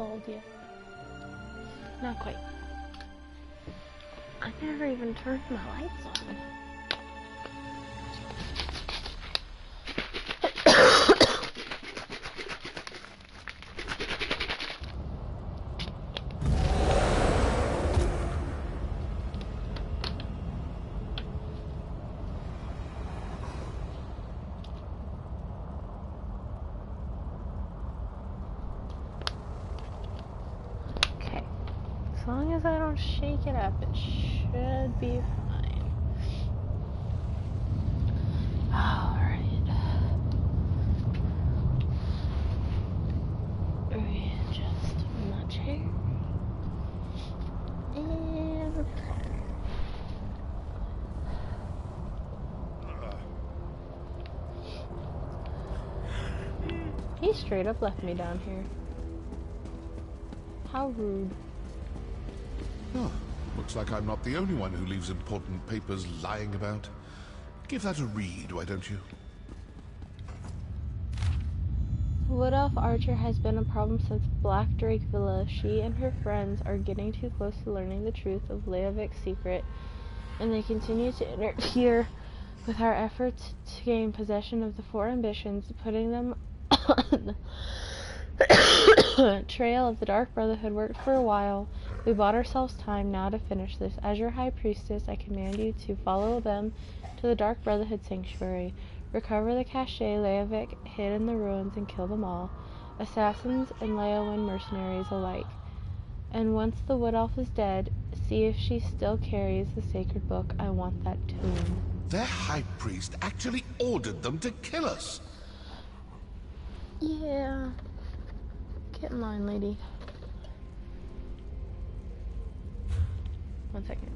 installed yet. Not quite. I never even turned my lights on. As long as I don't shake it up, it should be fine. Alright. Readjust my chair. And repair. He straight up left me down here. How rude. Oh, looks like I'm not the only one who leaves important papers lying about. Give that a read, why don't you? Wood Elf Archer has been a problem since Black Drake Villa. She and her friends are getting too close to learning the truth of Leovic's secret, and they continue to interfere with our efforts to gain possession of the four ambitions, putting them on the trail of the Dark Brotherhood. Worked for a while. We bought ourselves time now to finish this. As your High Priestess, I command you to follow them to the Dark Brotherhood Sanctuary. Recover the cache Leovic hid in the ruins and kill them all, assassins and Leowen mercenaries alike. And once the Wood Elf is dead, see if she still carries the sacred book. I want that tomb. Their High Priest actually ordered them to kill us! Yeah. Get in line, lady. 1 second.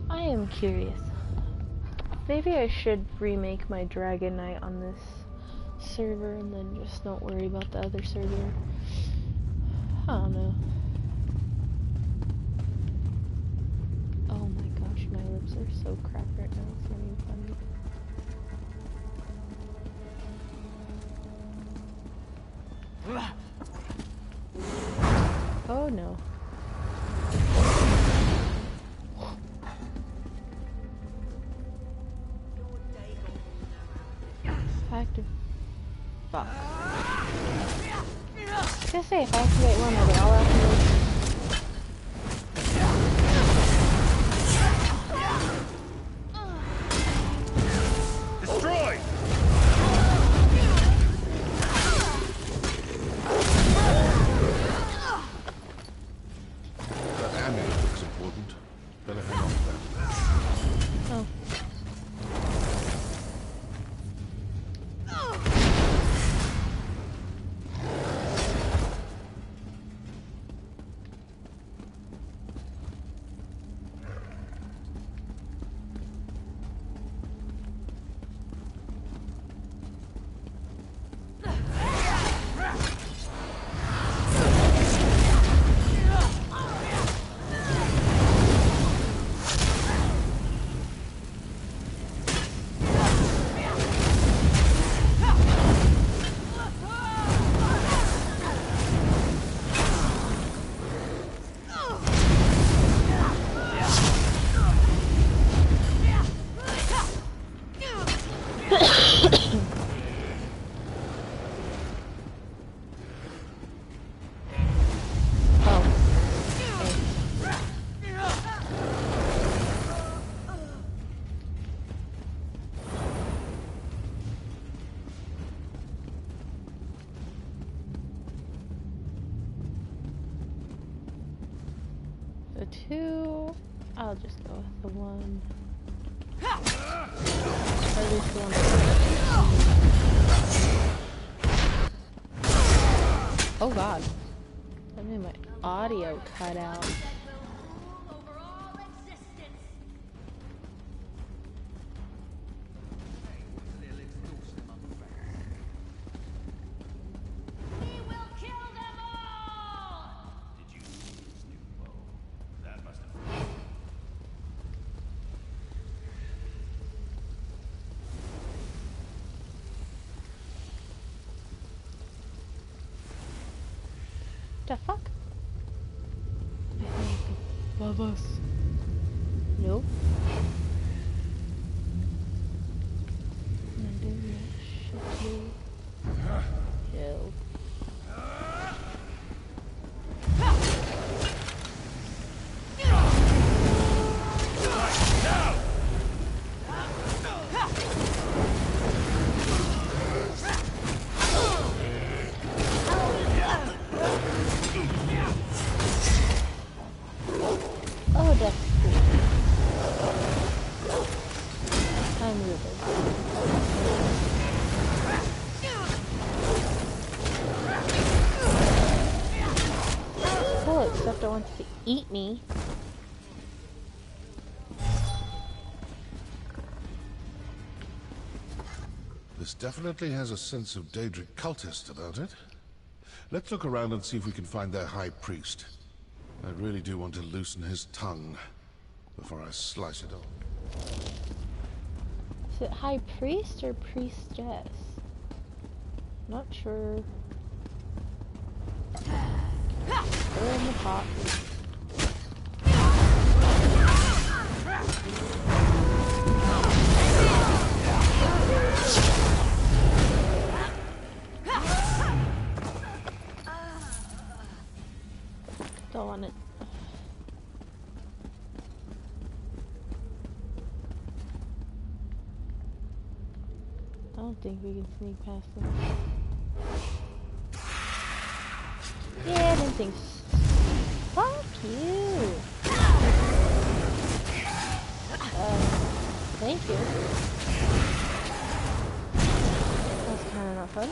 I am curious. Maybe I should remake my Dragon Knight on this server and then just don't worry about the other server. I don't know. Oh my gosh, my lips are so crap right now, it's not even funny. Oh no. Active. Fuck. I was gonna say, if I activate one, are they all activated? Destroy! That amulet looks important. Better hang on to that. Oh. 2. I'll just go with the 1. Or at least the one. Oh god. That made my audio cut out. The fuck? I think above us. Nope. I'm not doing that shit, dude. Chill. Oh, that's cool. I'm moving. Cool, except it wants to eat me. This definitely has a sense of Daedric cultist about it. Let's look around and see if we can find their high priest. I really do want to loosen his tongue before I slice it off. Is it high priest or priestess? Not sure. Throw in the pot. Don't want it. I don't think we can sneak past them. Yeah, I didn't think so. Fuck you. Thank you. That's kind of not fun.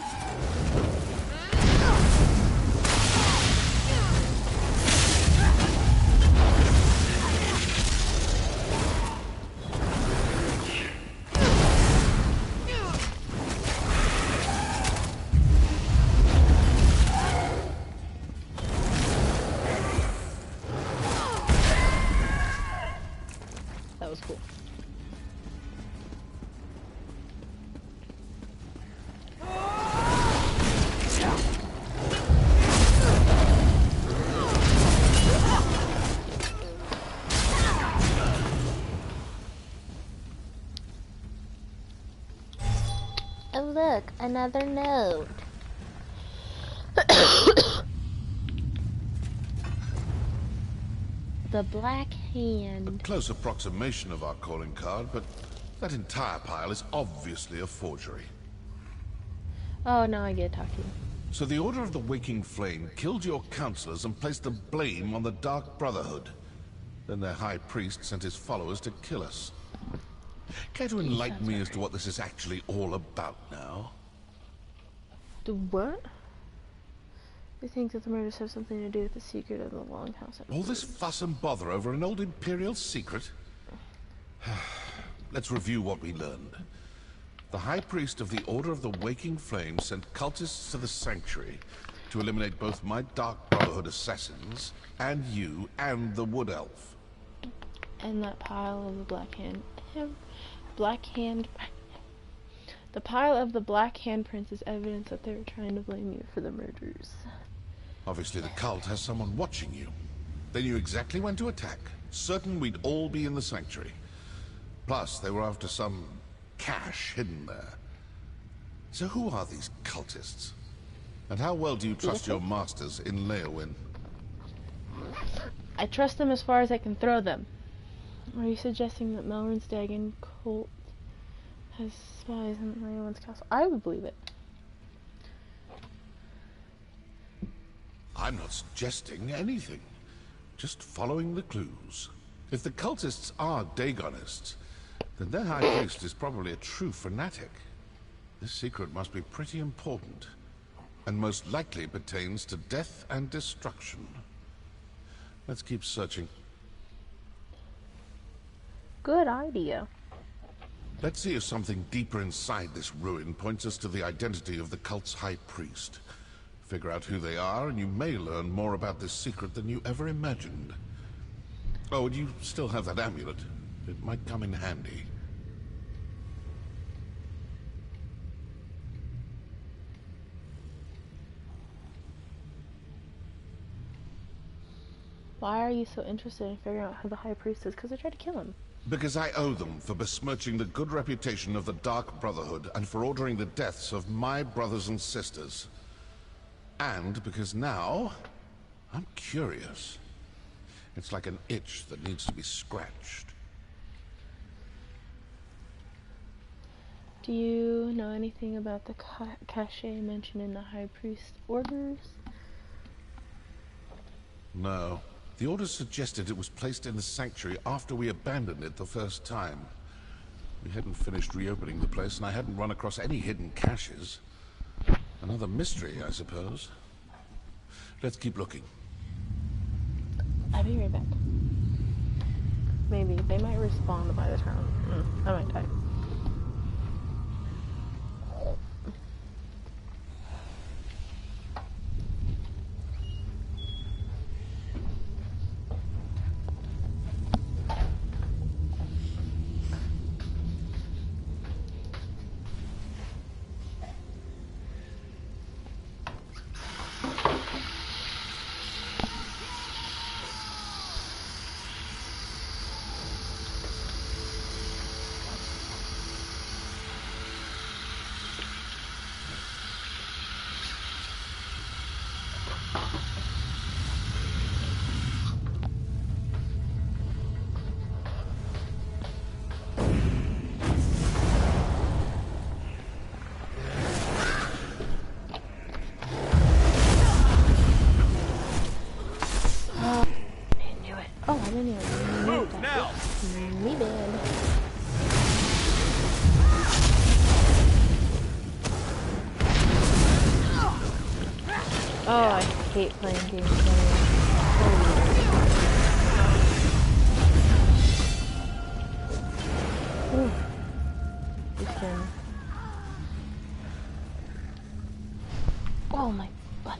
That was cool. Oh look, another note. The Black Hand. A close approximation of our calling card, but that entire pile is obviously a forgery. Oh, now I get talking. So the Order of the Waking Flame killed your counselors and placed the blame on the Dark Brotherhood. Then their high priest sent his followers to kill us. Care to enlighten me as to what this is actually all about now? The what? You think that the murders have something to do with the secret of the Longhouse? All this fuss and bother over an old Imperial secret? Let's review what we learned. The High Priest of the Order of the Waking Flame sent cultists to the Sanctuary to eliminate both my Dark Brotherhood assassins, and you, and the Wood Elf. And that pile of the Black Hand... The pile of the Black Handprints is evidence that they were trying to blame you for the murders. Obviously the cult has someone watching you. They knew exactly when to attack, certain we'd all be in the Sanctuary. Plus, they were after some cache hidden there. So who are these cultists? And how well do you trust your masters in Leowyn? I trust them as far as I can throw them. Are you suggesting that Melrin's Dagon cult has spies in Leowyn's castle? I would believe it. I'm not suggesting anything. just following the clues. If the cultists are Dagonists, then their high priest is probably a true fanatic. This secret must be pretty important, and most likely pertains to death and destruction. Let's keep searching. Good idea. Let's see if something deeper inside this ruin points us to the identity of the cult's high priest. Figure out who they are, and you may learn more about this secret than you ever imagined. Oh, and you still have that amulet. It might come in handy. Why are you so interested in figuring out who the High Priest is? Because I tried to kill him. Because I owe them for besmirching the good reputation of the Dark Brotherhood and for ordering the deaths of my brothers and sisters. And because now, I'm curious. It's like an itch that needs to be scratched. Do you know anything about the cache mentioned in the High Priest orders? No. The orders suggested it was placed in the sanctuary after we abandoned it the first time. We hadn't finished reopening the place, and I hadn't run across any hidden caches. Another mystery, I suppose. Let's keep looking. I'll be right back. Maybe. They might respawn by the time. I might die. Oh, I hate playing games anyway. You can. Oh my butt.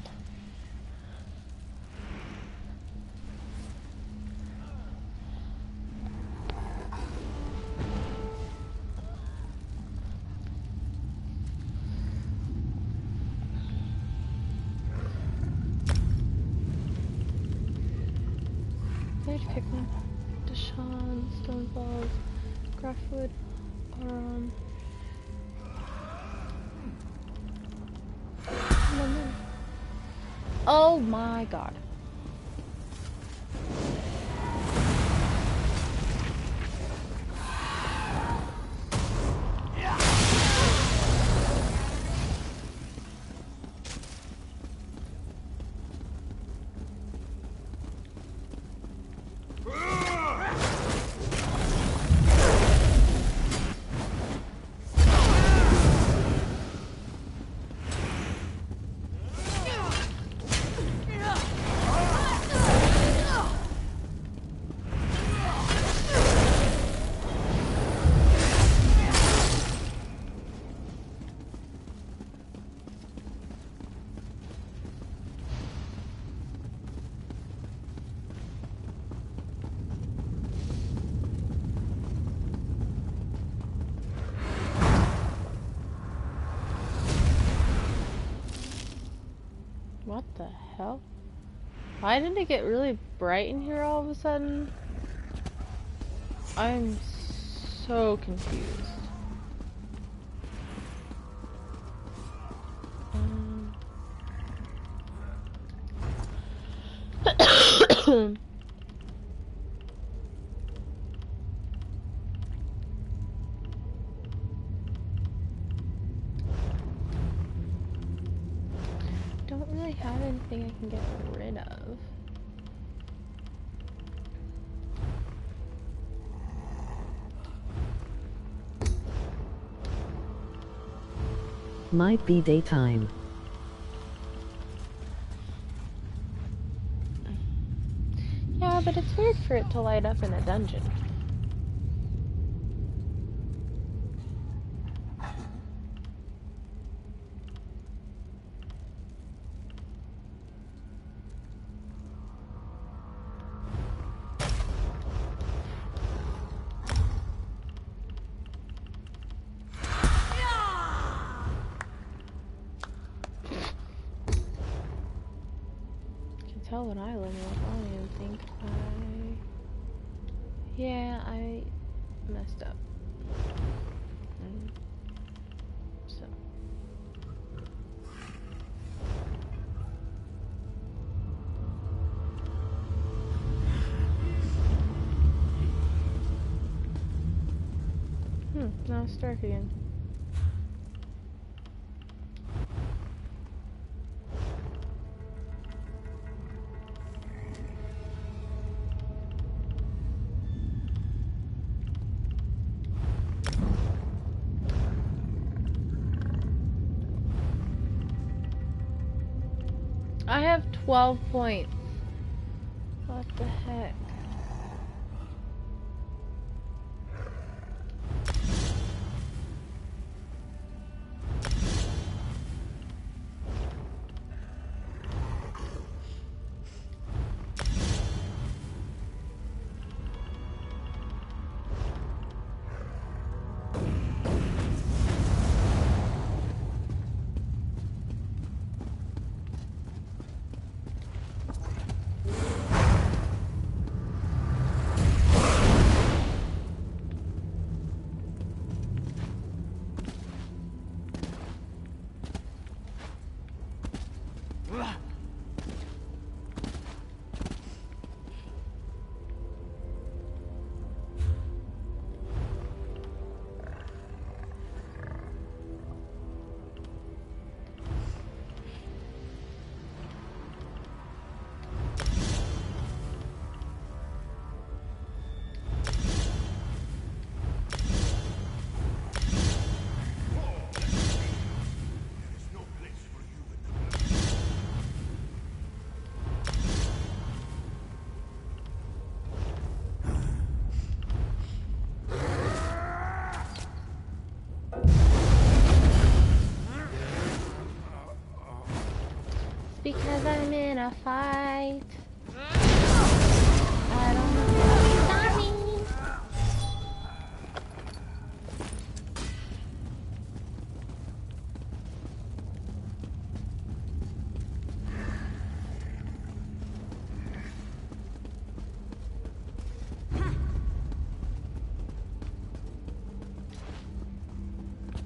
Pikmin, Deshawn, Stoneballs, Graphwood, Auron. Oh my god. What the hell? Why did it get really bright in here all of a sudden? I'm so confused. Don't really have anything I can get rid of. Might be daytime. Yeah, but it's weird for it to light up in a dungeon. Tell what I level up. I don't even think yeah, I messed up. So. Now it's dark again. I have 12 points. What the heck? Because I'm in a fight. I don't know how to stop me.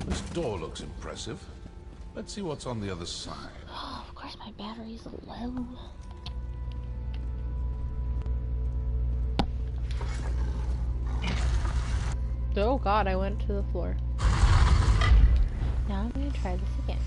This door looks impressive. Let's see what's on the other side. Oh, of course my battery's low. Oh god, I went to the floor. Now I'm gonna try this again.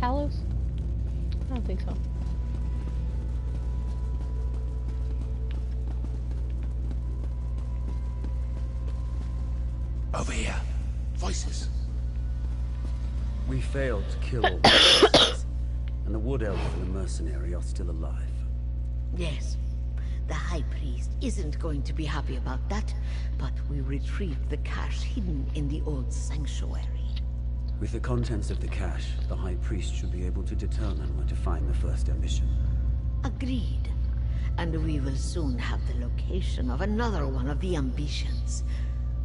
Talos? I don't think so. Over here. Voices. We failed to kill all the monsters, and the Wood Elf and the mercenary are still alive. Yes. The High Priest isn't going to be happy about that, but we retrieved the cache hidden in the old sanctuary. With the contents of the cache, the High Priest should be able to determine where to find the first ambition. Agreed. And we will soon have the location of another one of the ambitions.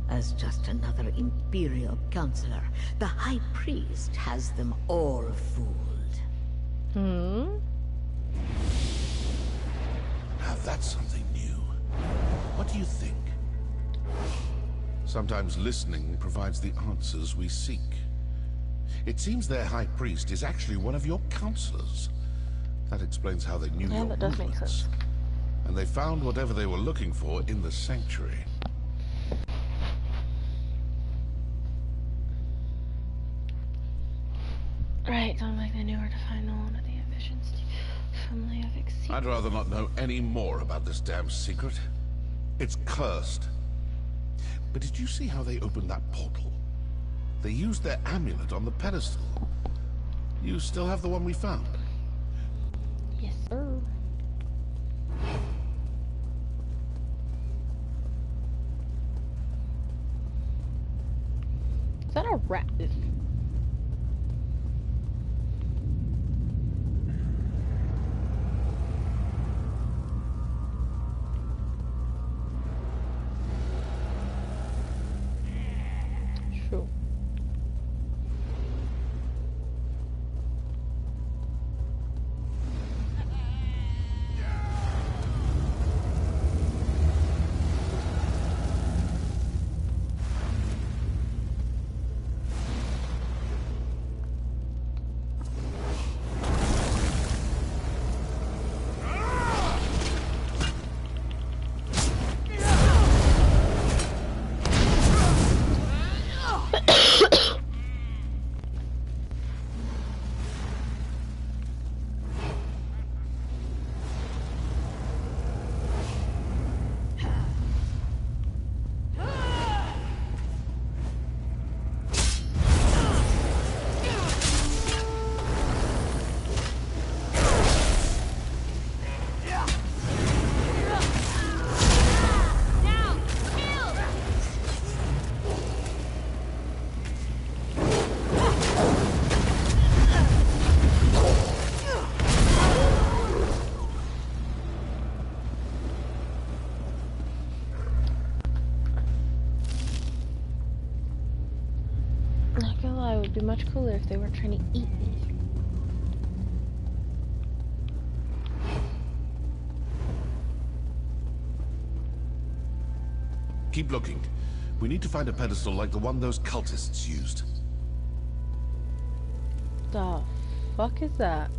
As just another Imperial Counselor, the High Priest has them all fooled. Hmm? Now that's something new. What do you think? Sometimes listening provides the answers we seek. It seems their High Priest is actually one of your counselors. That explains how they knew Yeah, your that does make movements. sense. And they found whatever they were looking for in the sanctuary. Right, sounds like they knew where to find one of the ambitions from Leovic. I'd rather not know any more about this damn secret. It's cursed. But did you see how they opened that portal? They used their amulet on the pedestal. You still have the one we found? Yes, sir. Is that a rat? True. Not gonna lie, it would be much cooler if they weren't trying to eat me. Keep looking. We need to find a pedestal like the one those cultists used. The fuck is that?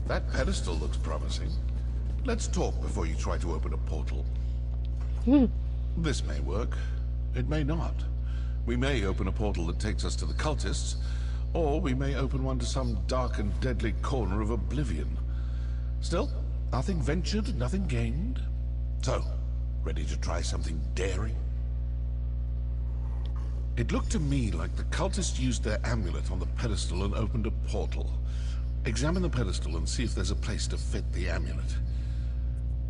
That pedestal looks promising. Let's talk before you try to open a portal. This may work. It may not. We may open a portal that takes us to the cultists, or we may open one to some dark and deadly corner of oblivion. Still, nothing ventured, nothing gained. So, ready to try something daring? It looked to me like the cultists used their amulet on the pedestal and opened a portal. Examine the pedestal and see if there's a place to fit the amulet.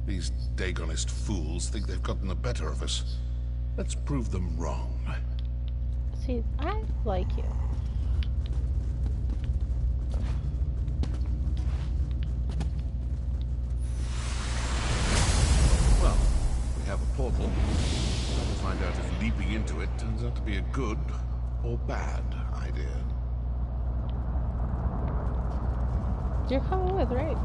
These Dagonist fools think they've gotten the better of us. Let's prove them wrong. See, I like you. Well, we have a portal. We'll find out if leaping into it turns out to be a good or bad idea. You're coming with, right?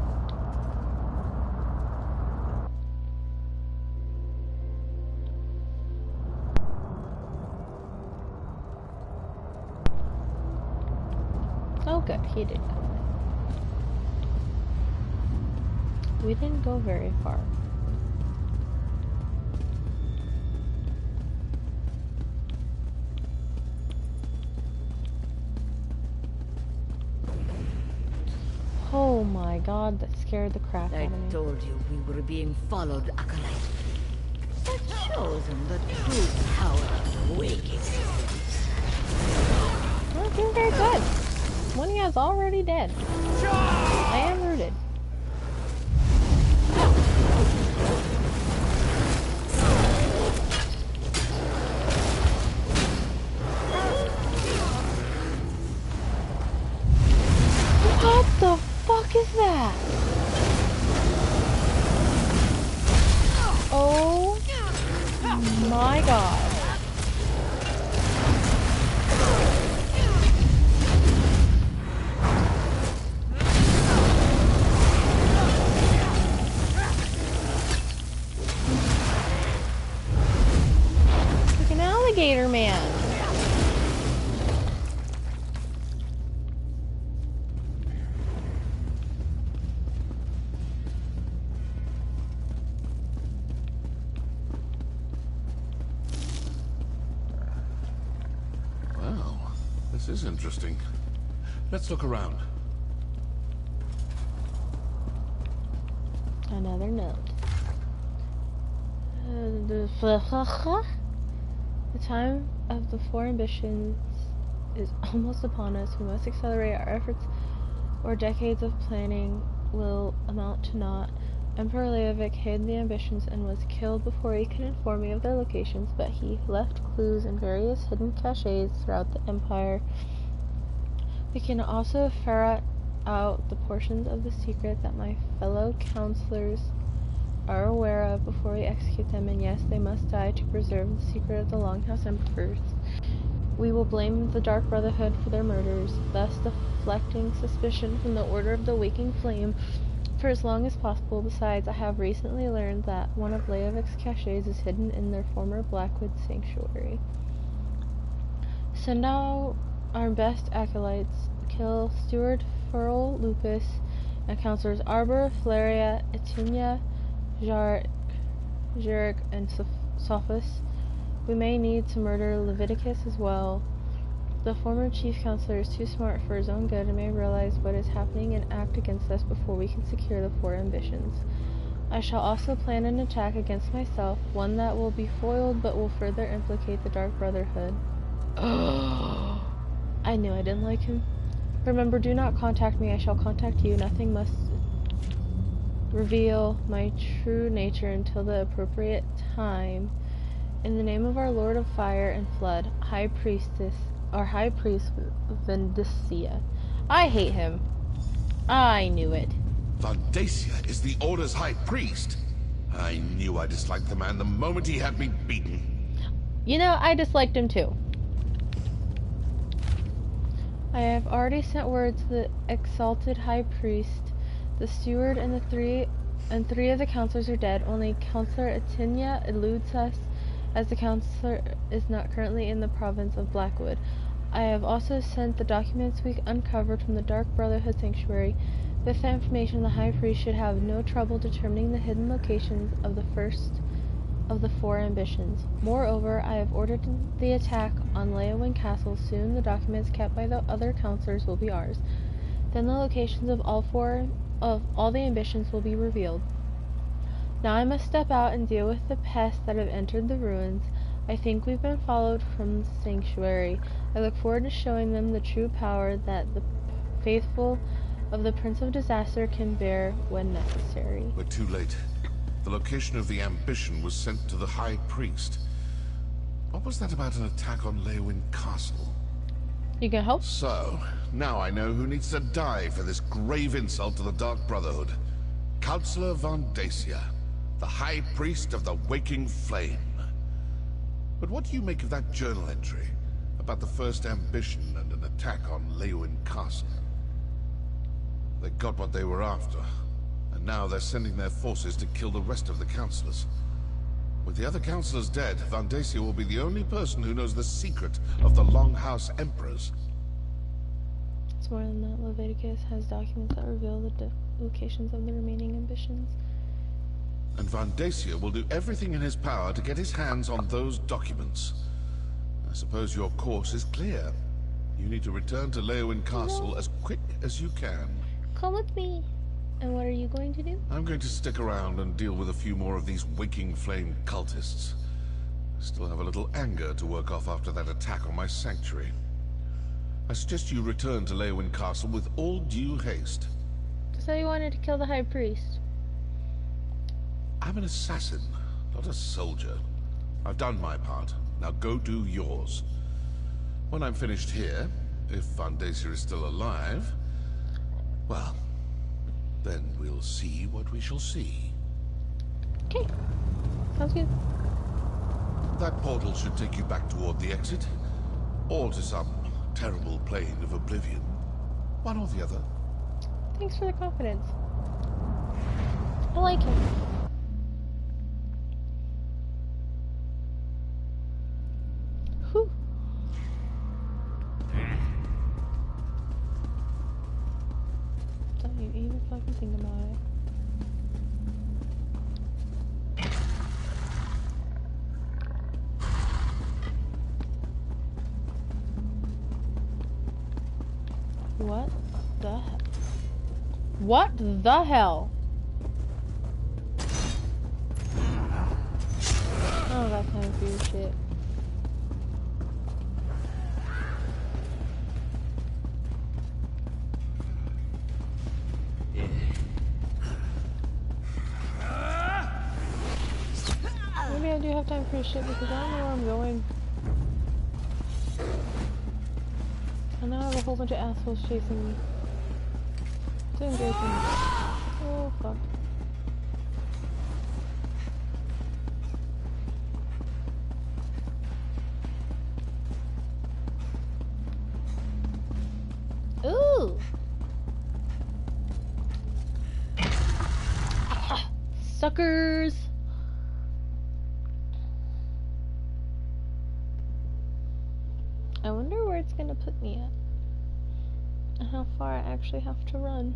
Oh good, he did come. We didn't go very far. Oh my god, that scared the crap I out of me. told you we were being followed, Acolyte. That shows him the true power of waking. We're doing very good. One guy's already dead. I am rooted. What the fuck is that? Oh my god. Like an alligator man. Well, this is interesting. Let's look around. Another note. The time of the four ambitions is almost upon us. We must accelerate our efforts, or decades of planning will amount to naught. Emperor Leovic hid the ambitions and was killed before he could inform me of their locations, but he left clues in various hidden caches throughout the empire. We can also ferret out the portions of the secret that my fellow counselors are aware of before we execute them, and yes, they must die to preserve the secret of the Longhouse Emperors. We will blame the Dark Brotherhood for their murders, thus deflecting suspicion from the Order of the Waking Flame for as long as possible. Besides, I have recently learned that one of Leovic's caches is hidden in their former Blackwood sanctuary. Send out our best acolytes, kill Steward Furl Lupus, and counselors Arbor, Flaria, Etunia, Jarek, and Sophus. We may need to murder Leviticus as well. The former chief counselor is too smart for his own good and may realize what is happening and act against us before we can secure the four ambitions. I shall also plan an attack against myself, one that will be foiled but will further implicate the Dark Brotherhood. I knew I didn't like him. Remember, do not contact me, I shall contact you. Nothing must reveal my true nature until the appropriate time. In the name of our Lord of Fire and Flood, High Priest Vendicia. I hate him. I knew it. Vendicia is the Order's High Priest. I knew I disliked the man the moment he had me beaten. You know, I disliked him too. I have already sent word to the exalted High Priest. The steward and three of the counselors are dead. Only Counselor Etinia eludes us, as the counselor is not currently in the province of Blackwood. I have also sent the documents we uncovered from the Dark Brotherhood Sanctuary. With that information, the High Priest should have no trouble determining the hidden locations of the first of the 4 ambitions. Moreover, I have ordered the attack on Leyawiin Castle. Soon the documents kept by the other counselors will be ours. Then the locations of all the ambitions will be revealed. Now I must step out and deal with the pests that have entered the ruins. I think we've been followed from the sanctuary. I look forward to showing them the true power that the faithful of the Prince of Disaster can bear when necessary. We're too late. The location of the ambition was sent to the High Priest. What was that about an attack on Leyawiin Castle? You can help? So, now I know who needs to die for this grave insult to the Dark Brotherhood. Counselor Vandacia, the High Priest of the Waking Flame. But what do you make of that journal entry about the first ambition and an attack on Leyawiin Castle? They got what they were after, and now they're sending their forces to kill the rest of the counselors. With the other counselors dead, Vandacia will be the only person who knows the secret of the Longhouse Emperors. It's more than that. Leviticus has documents that reveal the locations of the remaining ambitions. And Vandacia will do everything in his power to get his hands on those documents. I suppose your course is clear. You need to return to Leyawiin Castle as quick as you can. Come with me. And what are you going to do? I'm going to stick around and deal with a few more of these Waking Flame cultists. I still have a little anger to work off after that attack on my sanctuary. I suggest you return to Leyawiin Castle with all due haste. So you wanted to kill the High Priest? I'm an assassin, not a soldier. I've done my part. Now go do yours. When I'm finished here, if Vandacia is still alive, well, then we'll see what we shall see. Okay. Sounds good. That portal should take you back toward the exit, or to some terrible plane of oblivion. One or the other. Thanks for the confidence. I like him. Whew. Don't you even fucking think about it. What the hell? What the hell? Oh, that time for your shit. Maybe I do have time for your shit because I don't know where I'm going. I now have a whole bunch of assholes chasing me. Doing great things. Oh, fuck. Ooh! Suckers! I wonder where it's gonna put me at. And how far I actually have to run.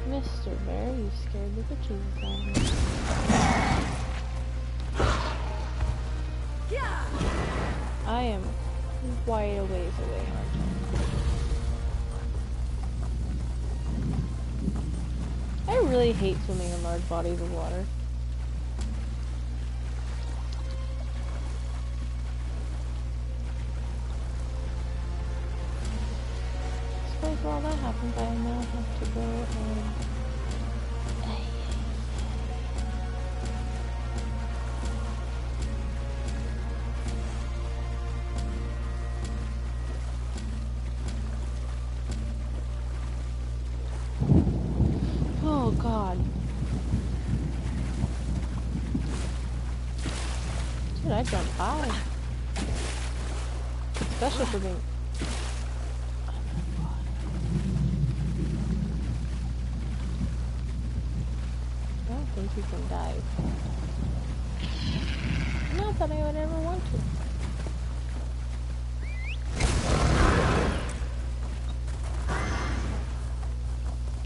Mr. Bear, you scared the bejesus out of me. I am quite a ways away, I really hate swimming in large bodies of water. I suppose while that happens, I now have to go and... Oh god. Dude, I jumped high. Especially for being... think you can dive. Not that I would ever want to.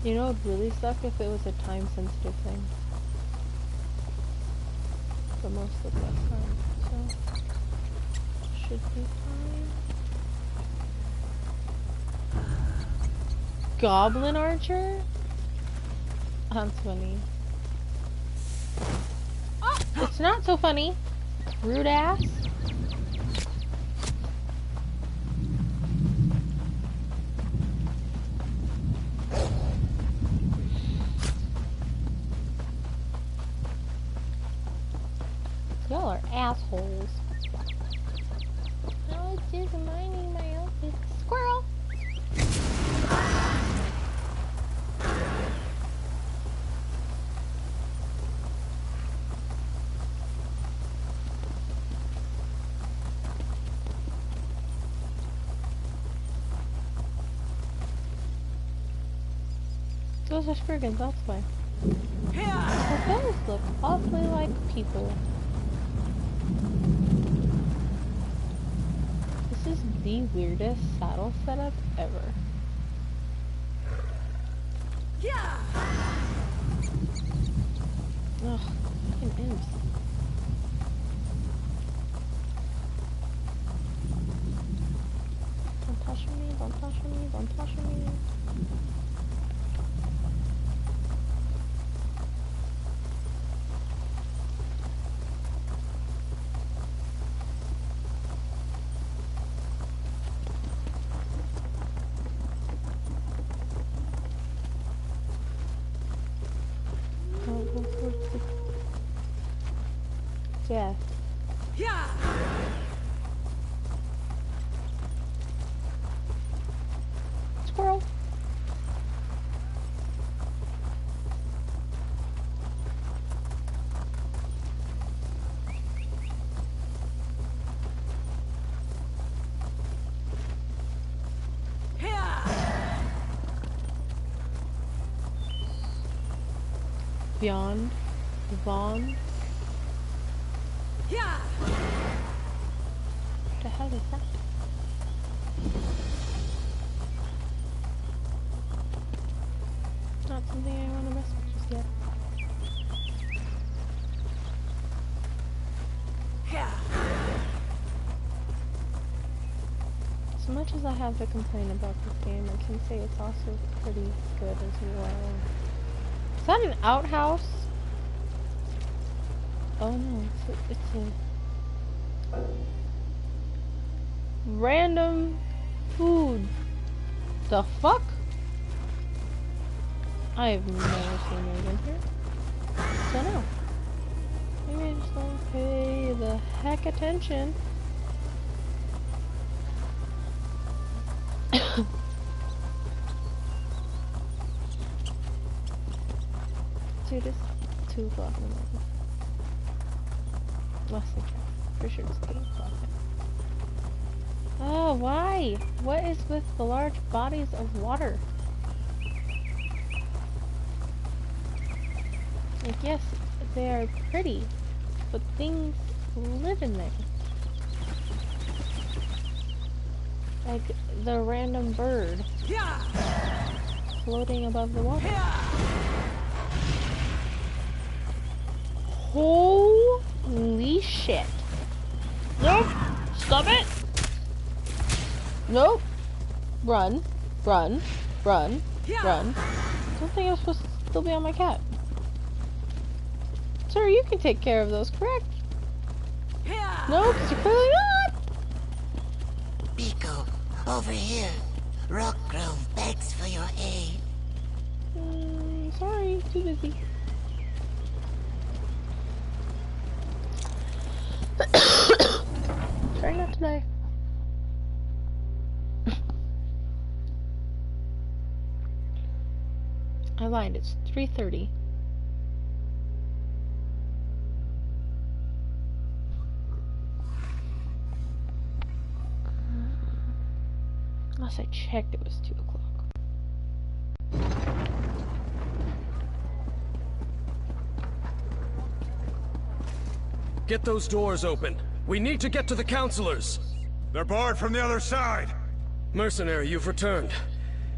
You know, it would really suck if it was a time-sensitive thing. But most of the time, so should be fine. Goblin archer? That's funny. Oh, it's not so funny. Rude ass. Y'all are assholes. No, it's just minding my own business. Squirrel! Those are spriggans, that's why. But those look awfully like people. This is the weirdest saddle setup ever. Ugh, fucking imps. Don't touch me, don't touch me, don't touch me. Don't go towards the death. Squirrel. Beyond. Vaughn. What the hell is that? Not something I want to mess with just yet. As much as I have to complain about this game, I can say it's also pretty good as well. Is that an outhouse? Oh no, it's a random food. The fuck? I have never seen those in here. So no. Maybe I just don't pay the heck attention. Dude, it's 2 o'clock in the morning. Less than 2. For sure it's 8 o'clock. Oh, why? What is with the large bodies of water? Like, yes, they are pretty, but things live in there. Like the random bird floating above the water. Holy shit. Nope. Stop it. Nope. Run. Run. Run. Run. Don't think I'm supposed to still be on my cat. Sir, you can take care of those, correct? No, because you're clearly not. Pico, over here. Rock Grove begs for your aid. Sorry, too busy. Try not to die. I lied, it's 3:30. Unless I checked, it was 2 o'clock. Get those doors open. We need to get to the counselors. They're barred from the other side. Mercenary, you've returned.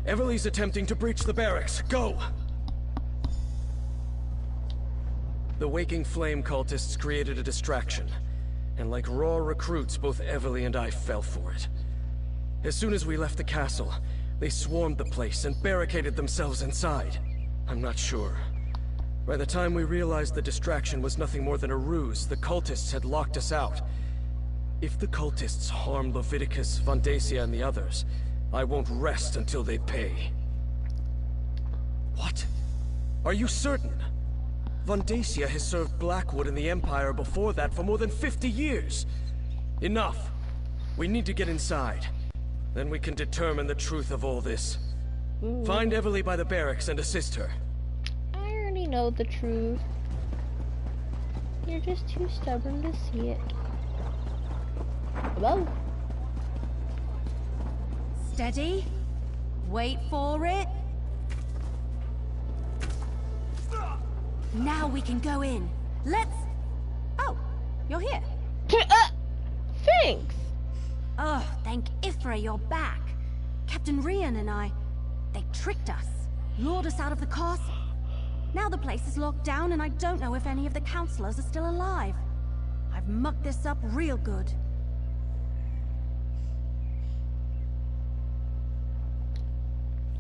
Everly's attempting to breach the barracks. Go! The Waking Flame cultists created a distraction. And like raw recruits, both Everly and I fell for it. As soon as we left the castle, they swarmed the place and barricaded themselves inside. I'm not sure. By the time we realized the distraction was nothing more than a ruse, the cultists had locked us out. If the cultists harm Leviticus, Vandacia, and the others, I won't rest until they pay. What? Are you certain? Vandacia has served Blackwood and the Empire before that for more than 50 years. Enough. We need to get inside. Then we can determine the truth of all this. Find Everly by the barracks and assist her. I already know the truth. You're just too stubborn to see it. Hello? Steady. Wait for it. Now we can go in. Let's... Oh, you're here. Thanks! Oh, thank Ithra you're back. Captain Rian and I... They tricked us. Lured us out of the castle. Now the place is locked down and I don't know if any of the counselors are still alive. I've mucked this up real good.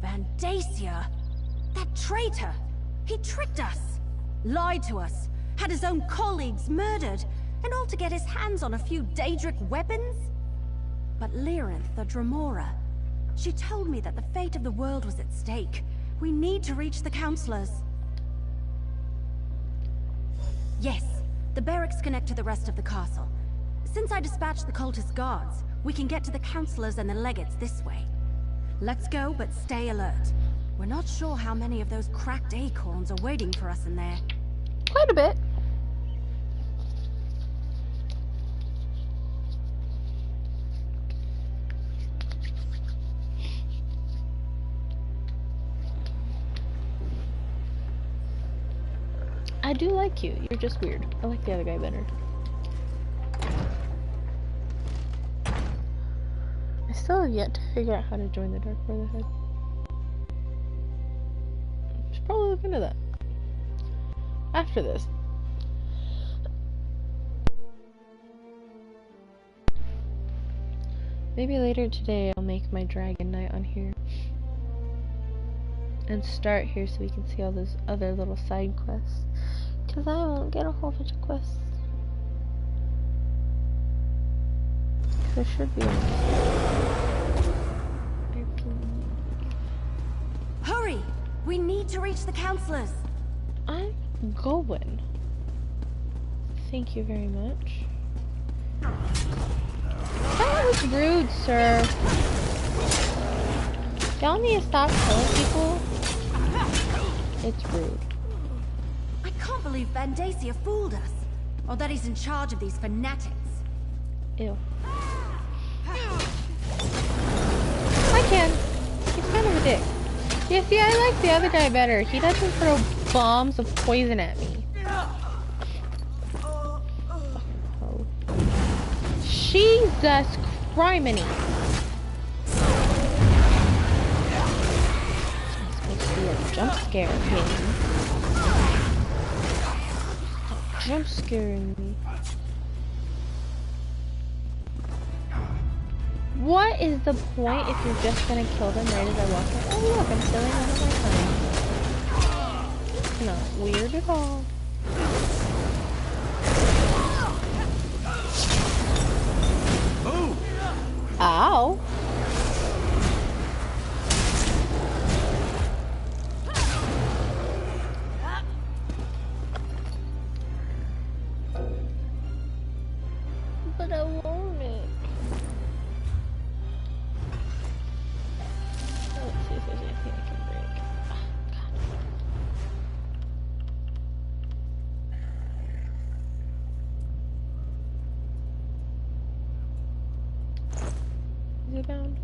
Vandacia? That traitor! He tricked us! Lied to us, had his own colleagues murdered, and all to get his hands on a few Daedric weapons? But Lyrinth, the Dremora, she told me that the fate of the world was at stake. We need to reach the counselors. Yes, the barracks connect to the rest of the castle. Since I dispatched the cultist guards, we can get to the counselors and the legates this way. Let's go, but stay alert. We're not sure how many of those cracked acorns are waiting for us in there. Quite a bit. I do like you. You're just weird. I like the other guy better. I still have yet to figure out how to join the Dark Brotherhood. Should probably look into that after this. Maybe later today I'll make my Dragon Knight on here and start here so we can see all those other little side quests, because I won't get a whole bunch of quests. There should be Hurry! We need to reach the counselors. I'm going. Thank you very much. That was rude, sir. Y'all need to stop killing people. It's rude. I can't believe Vandacia fooled us. Or that he's in charge of these fanatics. Ew. I can. He's kind of a dick. Yeah, see, I like the other guy better. He doesn't throw bombs of poison at me. Oh. Jesus criminy. It's supposed to be a jump scare game. Stop jump scaring me. What is the point if you're just gonna kill them right as I walk in? Oh look, I'm killing one of my friends. Not weird at all. Move! Ow! But I want it. Let's see if there's anything I can break. Oh, God. Is it bound?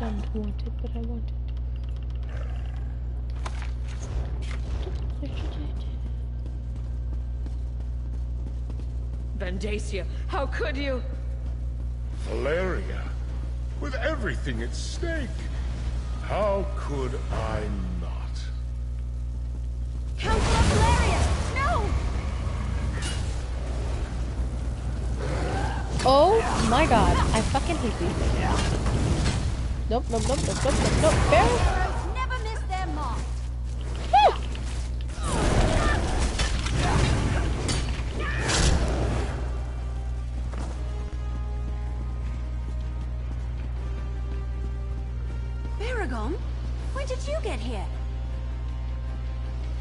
dumb to want it, but I want it. Vandacia, how could you? Valeria, with everything at stake, how could I not? Counselor Valeria! No! Oh my god, I fucking hate these things. Nope, nope, nope, nope, nope, nope, nope. Barrel. Arrows never miss their mark. Whew. Baragon? When did you get here?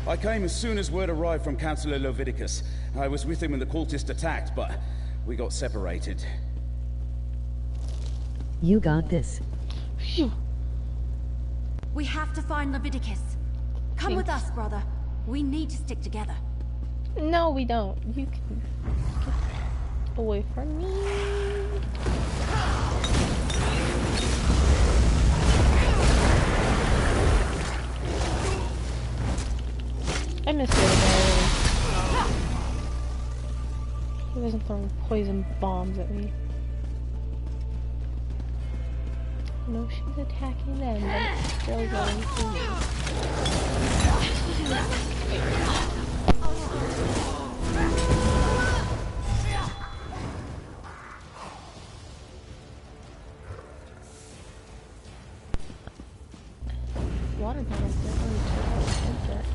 I came as soon as word arrived from Councillor Leviticus. I was with him when the cultist attacked, but we got separated. You got this. Phew. We have to find Leviticus. Come with us, brother. We need to stick together. No, we don't. You can get away from me. I missed it. He wasn't throwing poison bombs at me. No, she's attacking them, but it's still going for me. Water bottles don't really take out the subject.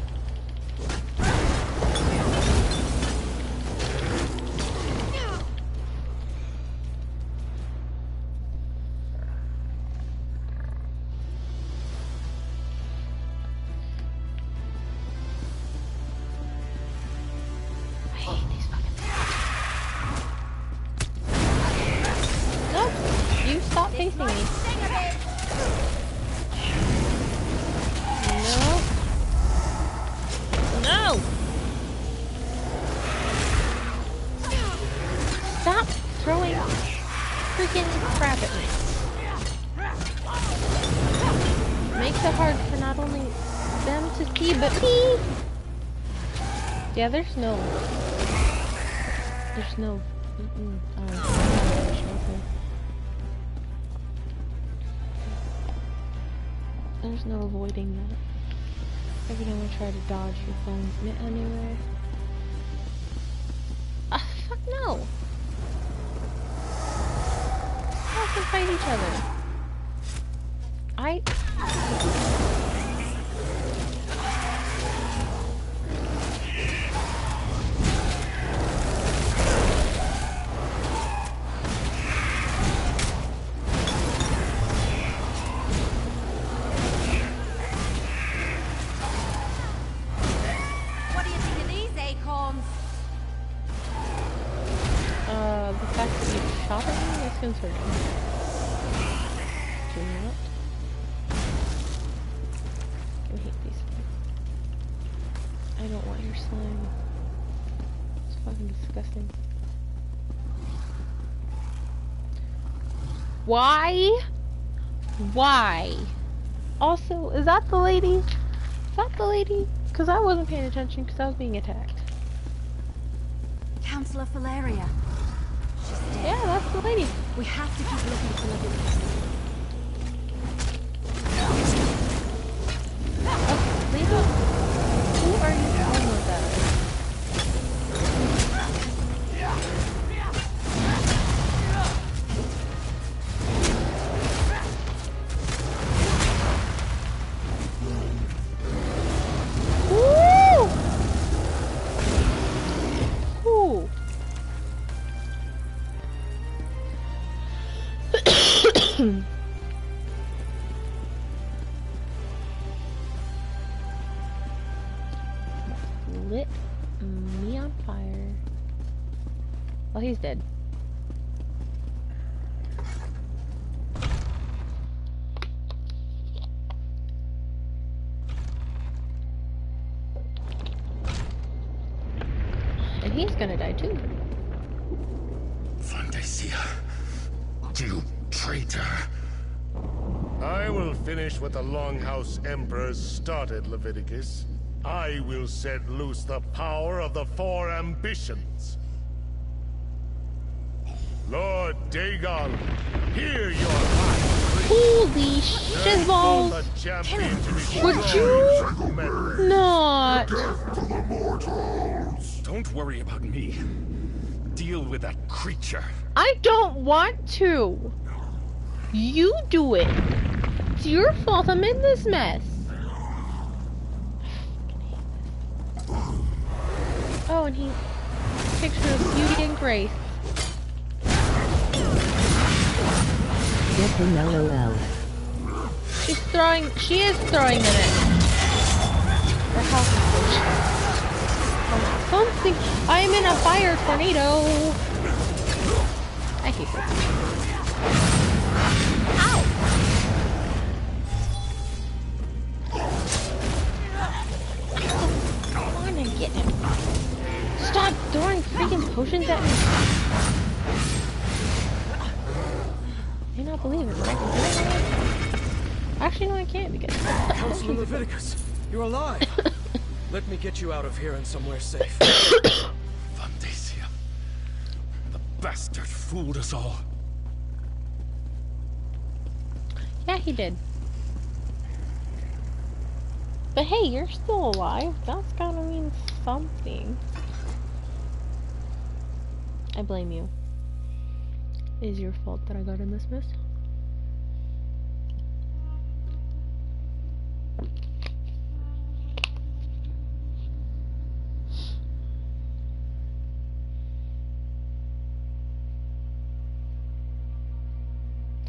Facing me. No. No. Stop throwing freaking crap at me. Makes it hard for not only them to see, but me. Yeah, there's no. There's no avoiding that. Every time I try to dodge, your phone's anyway. Fuck no! How can fight each other? Concerning. Do not. I hate these things. I don't want your slime. It's fucking disgusting. Why? Why? Also, is that the lady? Is that the lady? Because I wasn't paying attention because I was being attacked. Counselor Valeria. Yeah, that's the lady. We have to keep looking for Leviticus. Lady, who are you calling with that? Lit me on fire. Well, he's dead. And he's gonna die too. Vandacia, you traitor. I will finish what the Longhouse Emperors started, Leviticus. I will set loose the power of the four ambitions. Lord Dagon, hear your heart. Holy shizballs! Would you not? Don't worry about me. Deal with that creature. I don't want to. You do it. It's your fault I'm in this mess. Oh, and he picture of beauty and grace. LOL. She is throwing them at me. Or something. I'm in a fire tornado. I hate this. Ow! Come on and get him. Stop throwing freaking potions at me. I do not believe it, but I can do it. Actually, no, I can't because... Councilor Leviticus, you're alive! Let me get you out of here and somewhere safe. Vandacia. The bastard fooled us all. Yeah, he did. But hey, you're still alive. That's gotta mean something. I blame you. It is your fault that I got in this mess.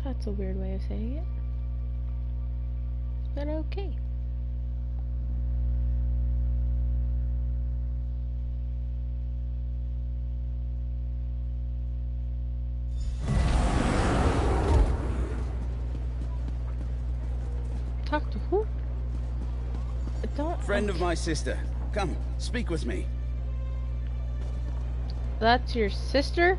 That's a weird way of saying it. But okay. Talk to who? Don't... Friend of my sister. Come, speak with me. That's your sister?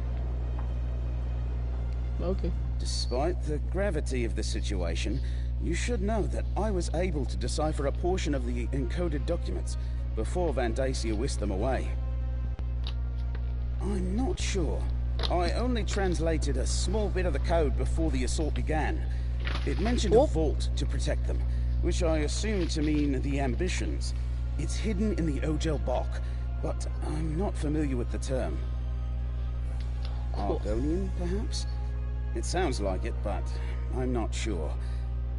Okay. Despite the gravity of the situation, you should know that I was able to decipher a portion of the encoded documents before Vandacia whisked them away. I'm not sure. I only translated a small bit of the code before the assault began. It mentioned a vault to protect them, which I assumed to mean the ambitions. It's hidden in the Ogel Bok, but I'm not familiar with the term. Argonian, perhaps? It sounds like it, but I'm not sure.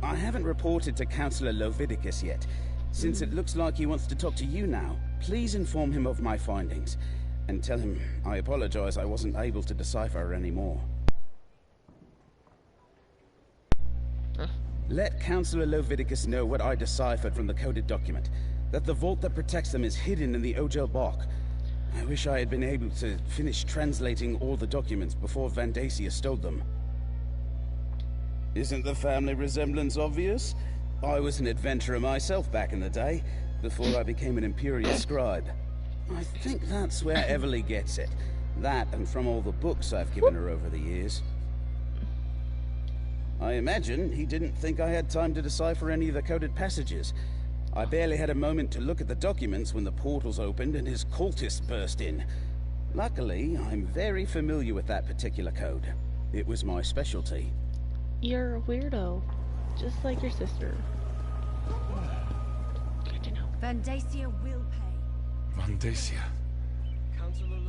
I haven't reported to Councillor Leviticus yet. Since it looks like he wants to talk to you now, please inform him of my findings. And tell him I apologize I wasn't able to decipher any more. Let Councillor Leviticus know what I deciphered from the coded document. That the vault that protects them is hidden in the Ogel Bok. I wish I had been able to finish translating all the documents before Vandacia stole them. Isn't the family resemblance obvious? I was an adventurer myself back in the day, before I became an Imperial scribe. I think that's where Everly gets it. That and from all the books I've given her over the years. I imagine he didn't think I had time to decipher any of the coded passages. I barely had a moment to look at the documents when the portals opened and his cultists burst in. Luckily, I'm very familiar with that particular code. It was my specialty. You're a weirdo, just like your sister. Good to know. Vandacia will pay. Vandacia.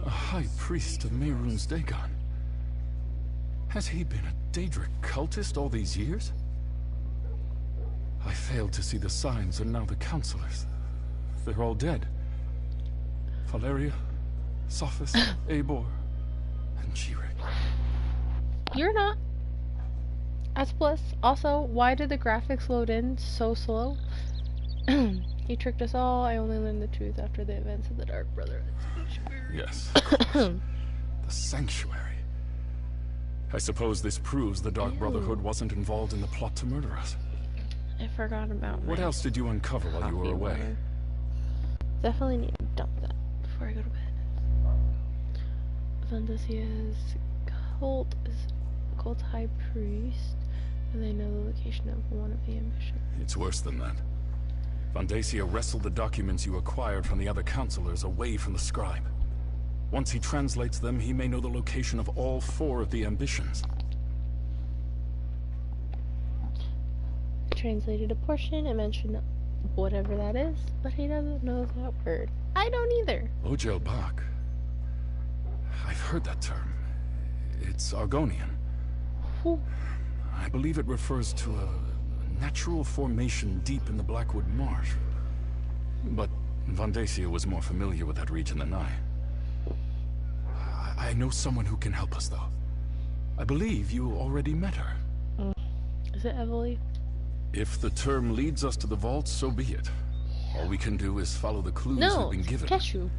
A high priest of Mehrunes Dagon. Has he been a Daedric cultist all these years? I failed to see the signs, and now the counselors. They're all dead. Valeria, Sophis, Eivor, and Jirek. You're not. As plus, also, why did the graphics load in so slow? He tricked us all. I only learned the truth after the events of the Dark Brotherhood. Yes, the Sanctuary. I suppose this proves the Dark Brotherhood wasn't involved in the plot to murder us. I forgot about What else did you uncover while you were away? Water. Definitely need to dump that before I go to bed. Vandacia's cult high priest And they know the location of one of the ambitions. It's worse than that. Vandacia wrestled the documents you acquired from the other counselors away from the scribe. Once he translates them, he may know the location of all 4 of the ambitions. Translated a portion and mentioned whatever that is, but he doesn't know that word. I don't either. Ojel Bak. I've heard that term. It's Argonian. I believe it refers to a natural formation deep in the Blackwood Marsh. But Vandacia was more familiar with that region than I know someone who can help us, though. I believe you already met her. Is it Evely? If the term leads us to the vault, so be it. All we can do is follow the clues we've been given. Keshu.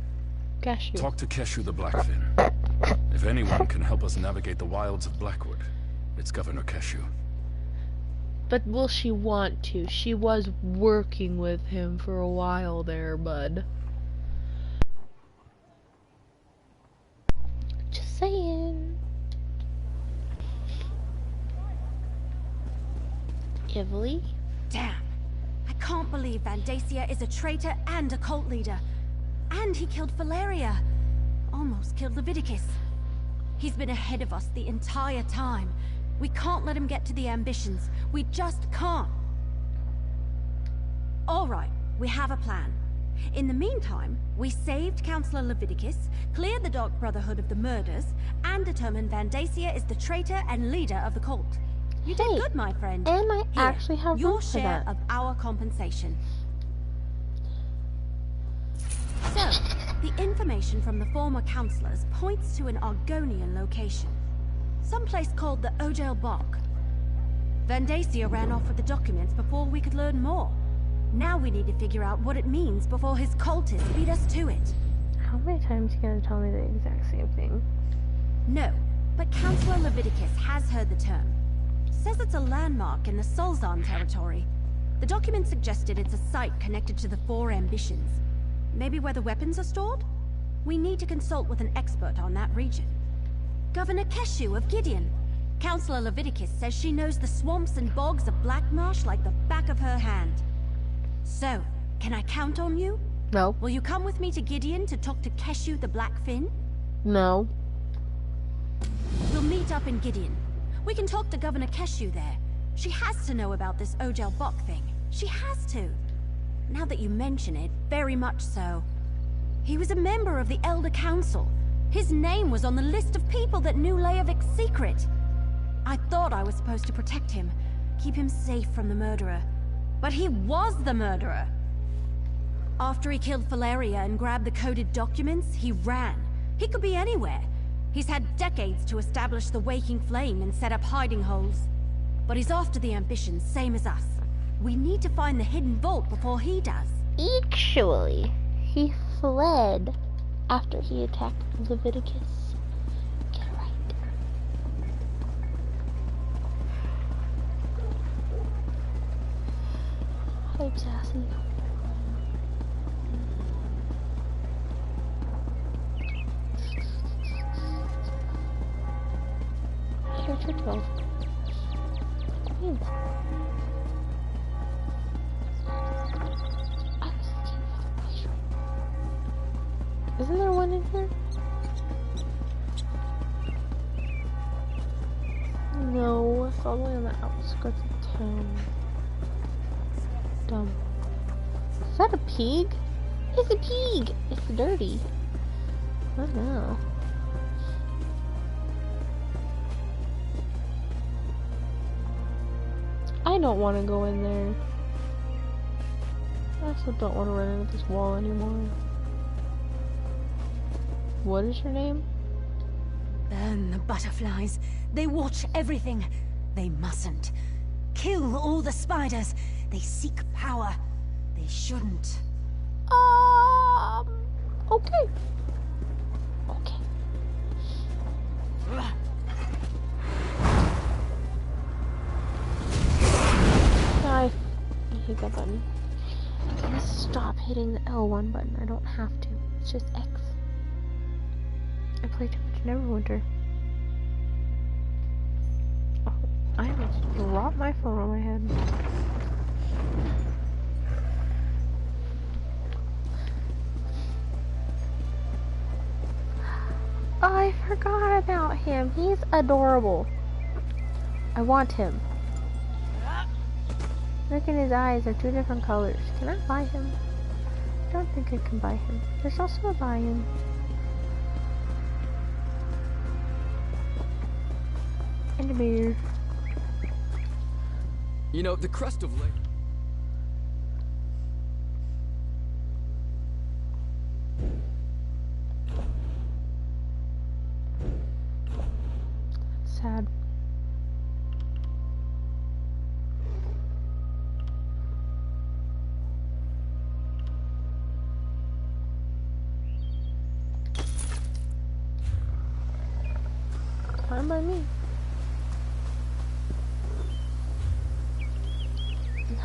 Talk to Keshu the Blackfin. If anyone can help us navigate the wilds of Blackwood, it's Governor Keshu. But will she want to? She was working with him for a while there, bud. Just saying. Evely? Damn. I can't believe Vandacia is a traitor and a cult leader. And he killed Valeria. Almost killed Leviticus. He's been ahead of us the entire time. We can't let him get to the ambitions. We just can't. Alright, we have a plan. In the meantime, we saved Counselor Leviticus, cleared the Dark Brotherhood of the murders, and determined Vandacia is the traitor and leader of the cult. You did good, my friend. And I Here, actually have your room for share that. of our compensation. So, the information from the former counselors points to an Argonian location. Someplace called the Ojel Bak. Vandacia ran off with the documents before we could learn more. Now we need to figure out what it means before his cultists beat us to it. How many times are you gonna tell me the exact same thing? No, but Counselor Leviticus has heard the term. Says it's a landmark in the Solzan territory. The document suggested it's a site connected to the 4 ambitions. Maybe where the weapons are stored? We need to consult with an expert on that region. Governor Keshu of Gideon. Counselor Leviticus says she knows the swamps and bogs of Blackmarsh like the back of her hand. So, can I count on you? No. Will you come with me to Gideon to talk to Keshu the Blackfin? No. We'll meet up in Gideon. We can talk to Governor Keshu there. She has to know about this Ojel Bak thing. She has to. Now that you mention it, very much so. He was a member of the Elder Council. His name was on the list of people that knew Leovik's secret. I thought I was supposed to protect him, keep him safe from the murderer. But he was the murderer. After he killed Valeria and grabbed the coded documents, he ran. He could be anywhere. He's had decades to establish the Waking Flame and set up hiding holes. But he's after the ambitions, same as us. We need to find the hidden vault before he does. Actually, he fled after he attacked Leviticus. Get it right. Hype sassy. Church 12. Queens. Isn't there one in here? No, it's all the way on the outskirts of town. Dumb. Is that a pig? It's a pig! It's dirty. Oh no. I don't want to go in there. I also don't want to run into this wall anymore. What is your name? Burn the butterflies. They watch everything. They mustn't. Kill all the spiders. They seek power. They shouldn't. Okay. Okay. I hate that button. I'm gonna stop hitting the L1 button. I don't have to. It's just X. I play too much Neverwinter. Oh, I have a Drop my phone on my head. Oh, I forgot about him. He's adorable. I want him. Look at his eyes. They're 2 different colors. Can I buy him? I don't think I can buy him. There's also a buy-in. And a beer. You know, the crust of lake. Sad. Fine by me.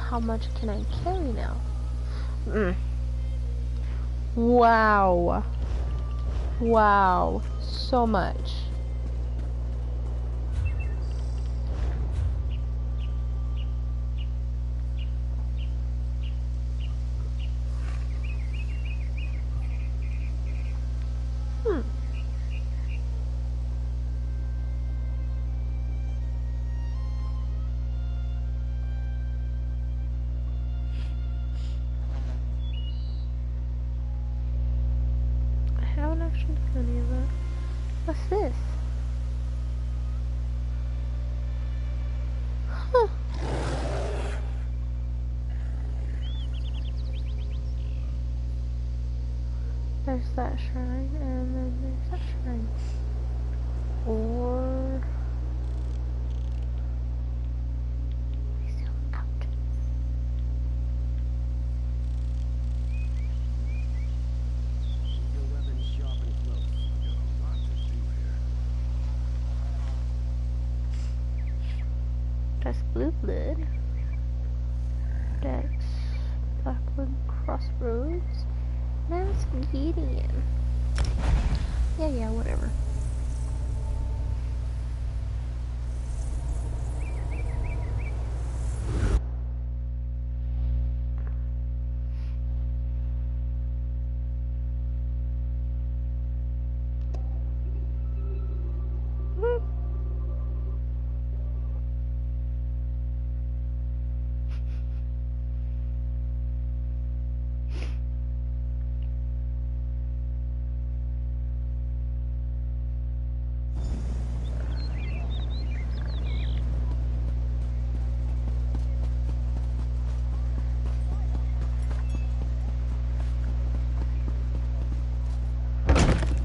How much can I carry now? Wow. Wow. So much. Any of that. What's this? Huh. There's that shrine, and then there's that shrine. Or that's Blue Blood. That's Blackwood Crossroads. That's Gideon. Yeah, whatever.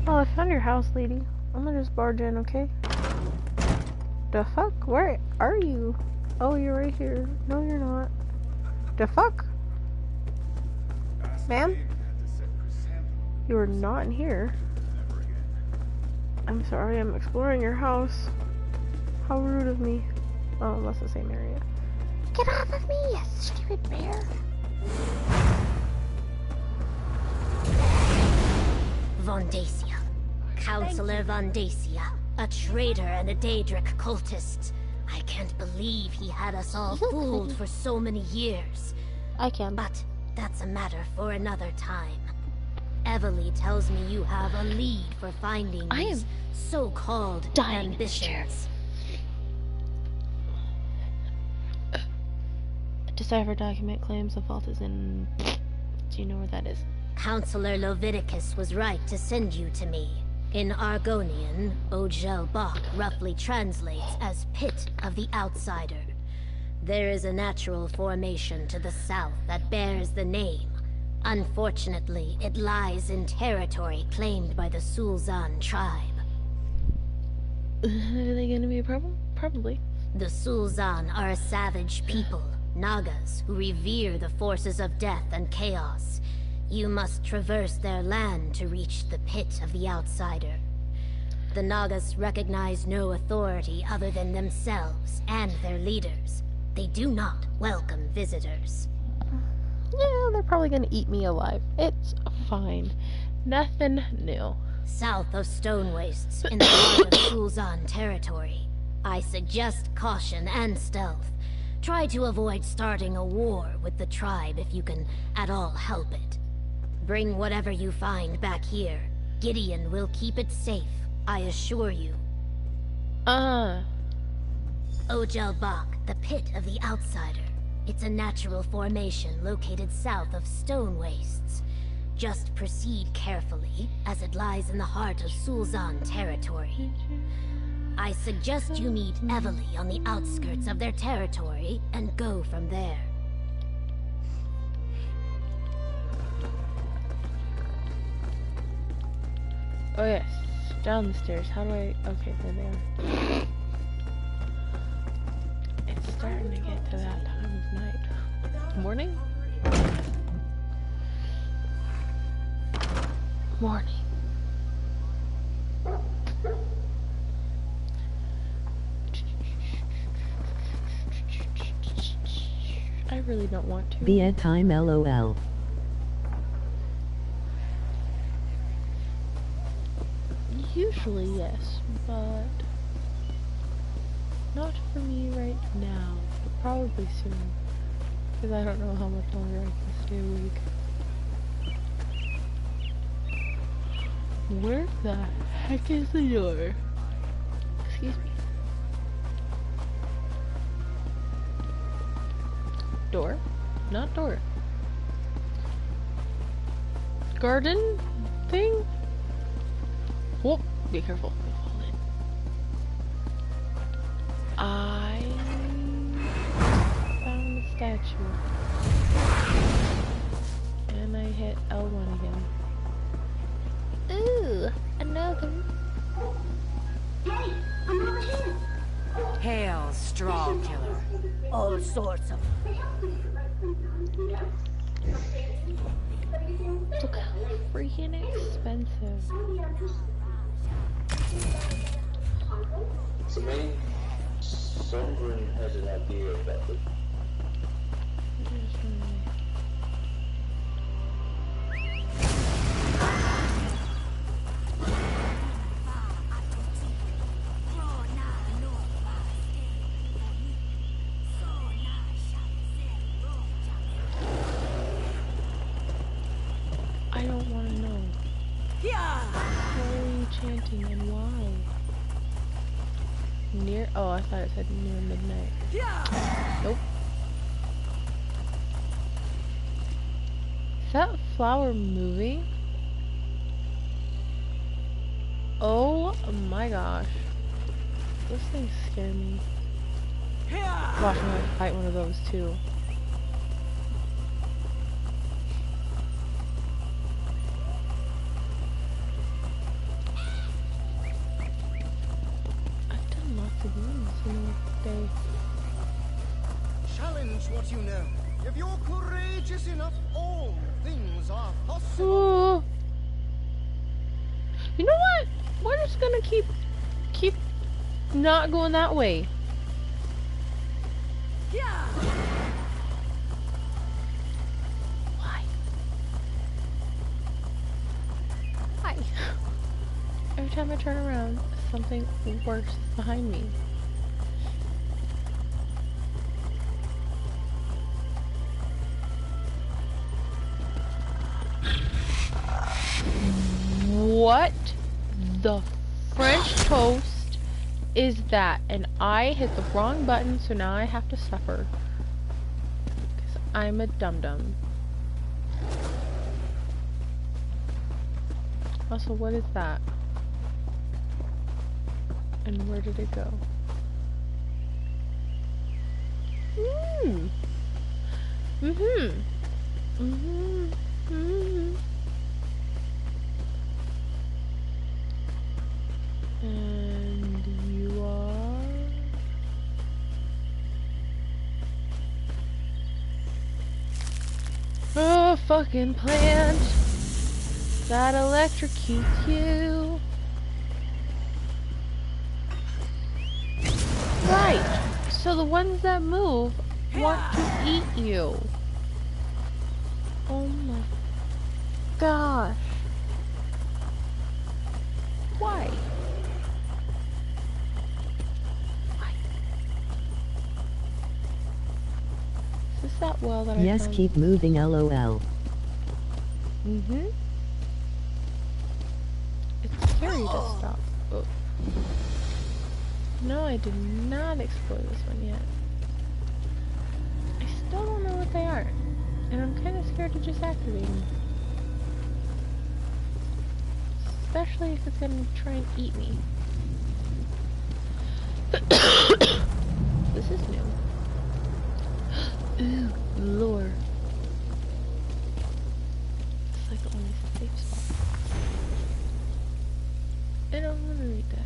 Oh, I found your house, lady. I'm gonna just barge in, okay? The fuck? Where are you? Oh, you're right here. No, you're not. The fuck? Ma'am? You are not in here. I'm sorry, I'm exploring your house. How rude of me. Oh, that's the same area. Get off of me, you stupid bear. Vondacia. Counselor Vondacia. A traitor and a Daedric cultist. I can't believe he had us all fooled for so many years. I can. But that's a matter for another time. Evely tells me you have a lead for finding these so-called ambitions. A deciphered document claims the fault is in... Do you know where that is? Counselor Loviticus was right to send you to me. In Argonian, Ojel Bach roughly translates as Pit of the Outsider. There is a natural formation to the south that bears the name. Unfortunately, it lies in territory claimed by the Sul'Zan tribe. Are they gonna be a problem? Probably. The Sul'Zan are a savage people, Nagas, who revere the forces of death and chaos. You must traverse their land to reach the Pit of the Outsider. The Nagas recognize no authority other than themselves and their leaders. They do not welcome visitors. Yeah, they're probably gonna eat me alive. It's fine. Nothing new. South of Stone Wastes, in the heart of Sul'Zan territory, I suggest caution and stealth. Try to avoid starting a war with the tribe if you can at all help it. Bring whatever you find back here. Gideon will keep it safe, I assure you. Ojel Bak, the Pit of the Outsider. It's a natural formation located south of Stone Wastes. Just proceed carefully, as it lies in the heart of Sulzan territory. I suggest you meet Evely on the outskirts of their territory and go from there. Oh yes, down the stairs. How do I... Okay, there they are. It's starting to get to that time of night. Morning? Morning. I really don't want to. Via time LOL. Usually yes, but not for me right now. But probably soon. Because I don't know how much longer I can stay awake. Where the heck is the door? Excuse me. Door? Not door. Garden thing? Whoa, be careful. I found the statue. And I hit L1 again. Ooh, another. Hey, I'm over here. Hail, straw killer. All sorts of. Look how freaking expensive. To me, Sombrin has an idea about it. I don't want to know. What are you chanting and why? Near? Oh, I thought it said near midnight. Nope. Is that flower moving? Oh my gosh. Those things scare me. Watch me fight one of those too. Challenge what you know. If you're courageous enough, all things are possible. You know what? We're just gonna keep not going that way. Why? Why? Every time I turn around, something worse is behind me. What the French toast is that? And I hit the wrong button, so now I have to suffer. Because I'm a dum-dum. Also, what is that? And where did it go? And you are... a fucking plant that electrocutes you. Right. So the ones that move want to eat you. Oh my gosh. Why? this that well that I Yes, found? keep moving, lol. Mm-hmm. It's scary to stop. Oh. No, I did not explore this one yet. I still don't know what they are. And I'm kind of scared to just activate them. Especially if it's gonna try and eat me. This is new. Ooh, lore. It's like the only safe spot. I don't want to read that.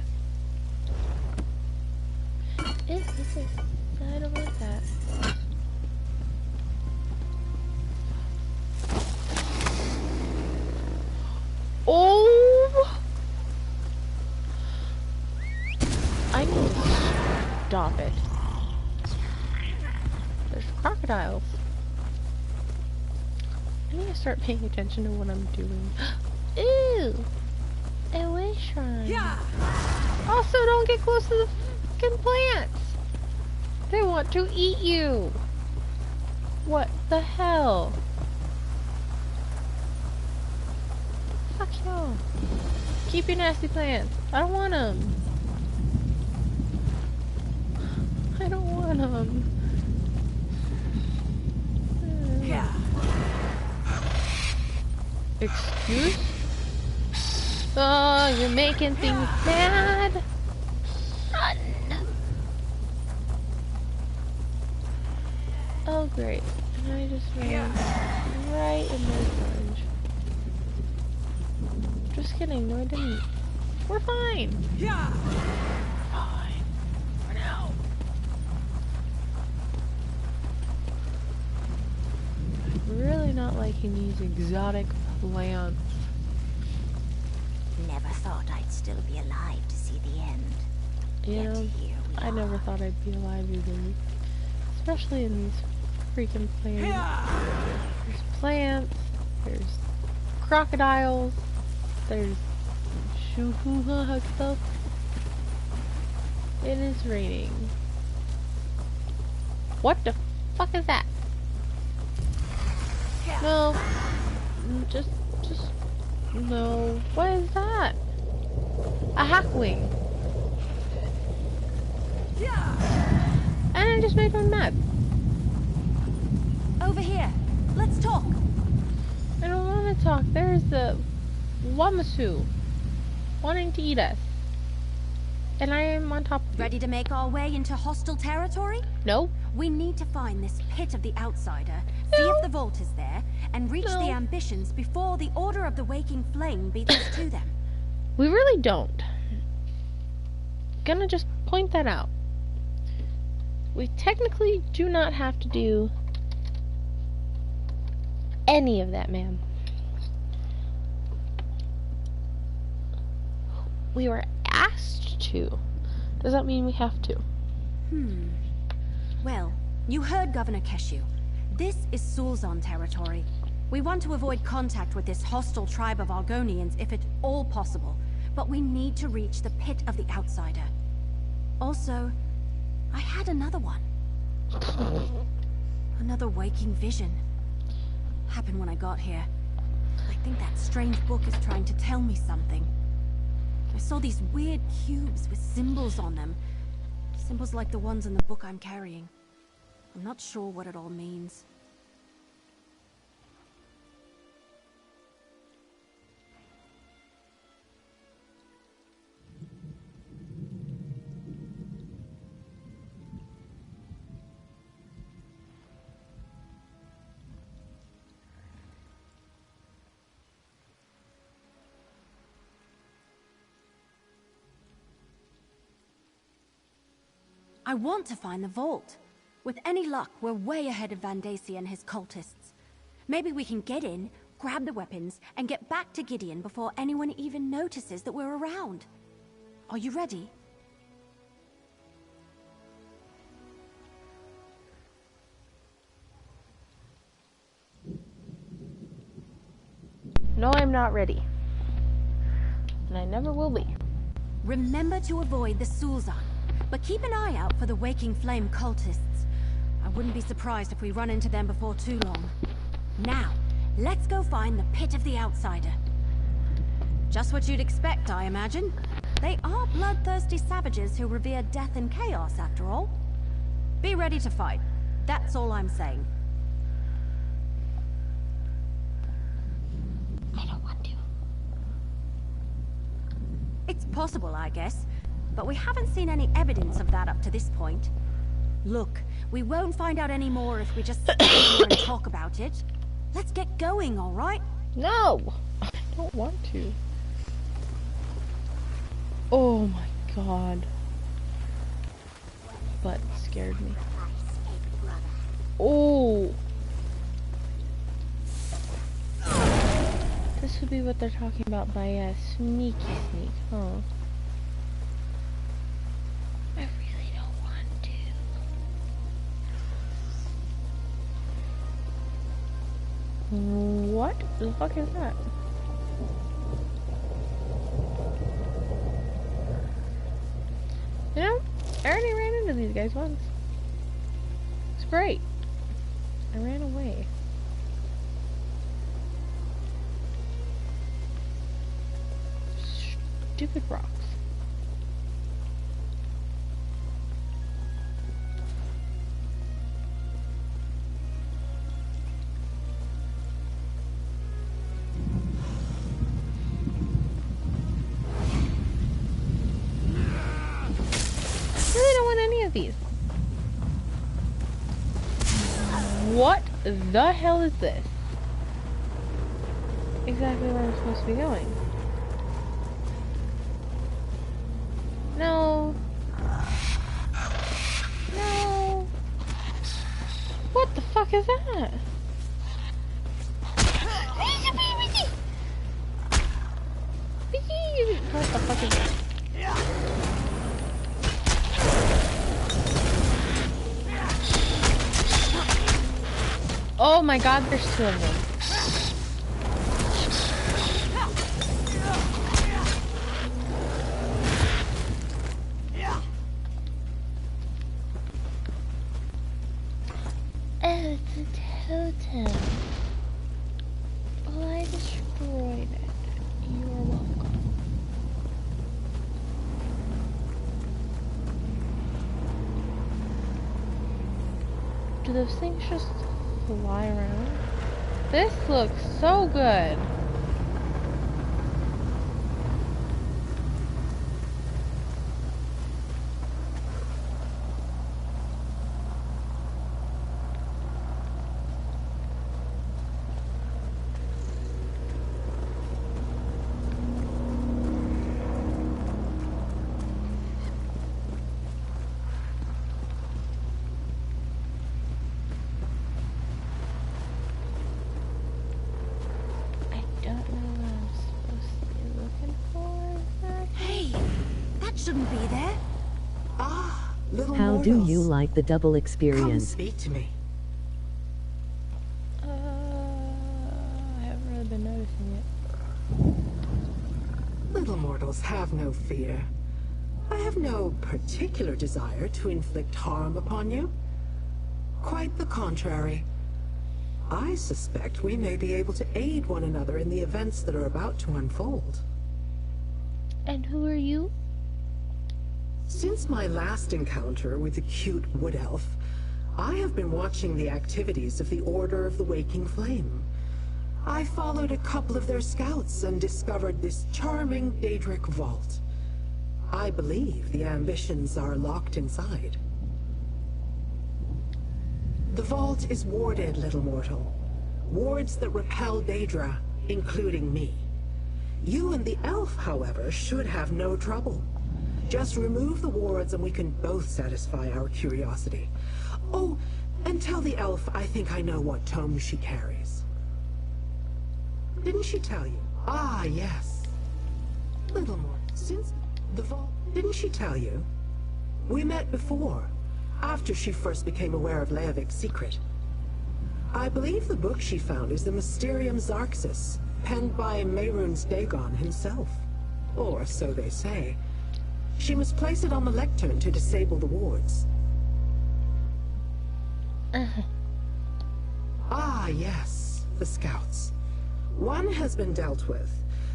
I don't want that. Oh! I need to stop it. There's crocodiles. I need to start paying attention to what I'm doing. Ew! A wish shrine. Yeah. Also, don't get close to the fucking plants. They want to eat you. What the hell? Fuck y'all. Keep your nasty plants. I don't want them. I don't want them. Yeah. Excuse? Oh, you're making things bad. Run. Oh, great. And I just ran right in their plunge. Just kidding. No, I didn't. We're fine. Yeah. Fine. For now. I'm really not liking these exotic plants. Never thought I'd still be alive to see the end. You know, I never thought I'd be alive either. Especially in these freaking plants. There's plants, there's crocodiles, there's shoo-hoo-ha stuff. It is raining. What the fuck is that? No. Just no. What is that? A Hackwing. And I just made one mad. Over here. Let's talk. I don't want to talk. There's the Wamasu wanting to eat us. And I am on top of you. Ready to make our way into hostile territory? No. We need to find this pit of the outsider, see if the vault is there, and reach the ambitions before the Order of the Waking Flame beats us to them. We really don't. Gonna just point that out. We technically do not have to do any of that, ma'am. We were asked to. Does that mean we have to? Well, you heard Governor Keshu. This is Sulzon territory. We want to avoid contact with this hostile tribe of Argonians if at all possible, but we need to reach the pit of the outsider. Also, I had another one. Another waking vision. Happened when I got here. I think that strange book is trying to tell me something. I saw these weird cubes with symbols on them. Symbols like the ones in the book I'm carrying. I'm not sure what it all means. I want to find the vault. With any luck, we're way ahead of Vandasi and his cultists. Maybe we can get in, grab the weapons, and get back to Gideon before anyone even notices that we're around. Are you ready? No, I'm not ready. And I never will be. Remember to avoid the Sulzon, but keep an eye out for the Waking Flame cultists. I Wouldn't be surprised if we run into them before too long. Now, let's go find the Pit of the Outsider. Just what you'd expect, I imagine. They are bloodthirsty savages who revere death and chaos, after all. Be ready to fight. That's all I'm saying. I don't want to. It's possible, I guess. But we haven't seen any evidence of that up to this point. Look, we won't find out any more if we just sit here and talk about it. Let's get going, all right? No! I don't want to. Oh my god. But scared me. Oh! This would be what they're talking about by a sneaky sneak, huh? I really don't want to. What the fuck is that? You know, I already ran into these guys once. It's great. I ran away. Stupid rocks. These. What the hell is this? Exactly where I'm supposed to be going. No. No. What the fuck is that? What the fuck is that? Oh my god, there's two of them. Oh, it's a totem. Well, I destroyed it. You are welcome. Do those things just fly around? This looks so good. Shouldn't be there. Ah, little How mortals. do you like the double experience? Come speak to me. I haven't really been noticing it. Little mortals, have no fear. I have no particular desire to inflict harm upon you. Quite the contrary. I suspect we may be able to aid one another in the events that are about to unfold. And who are you? Since my last encounter with the cute wood elf, I have been watching the activities of the Order of the Waking Flame. I followed a couple of their scouts and discovered this charming Daedric vault. I believe the ambitions are locked inside. The vault is warded, little mortal. Wards that repel Daedra, including me. You and the elf, however, should have no trouble. Just remove the wards and we can both satisfy our curiosity. Oh, and tell the elf I think I know what tome she carries. Didn't she tell you? Ah, yes. Little more. Since the vault... Didn't she tell you? We met before, after she first became aware of Leovik's secret. I believe the book she found is the Mysterium Xarxus, penned by Mehrunes Dagon himself. Or so they say. She must place it on the lectern to disable the wards. Ah, yes, the scouts. One has been dealt with.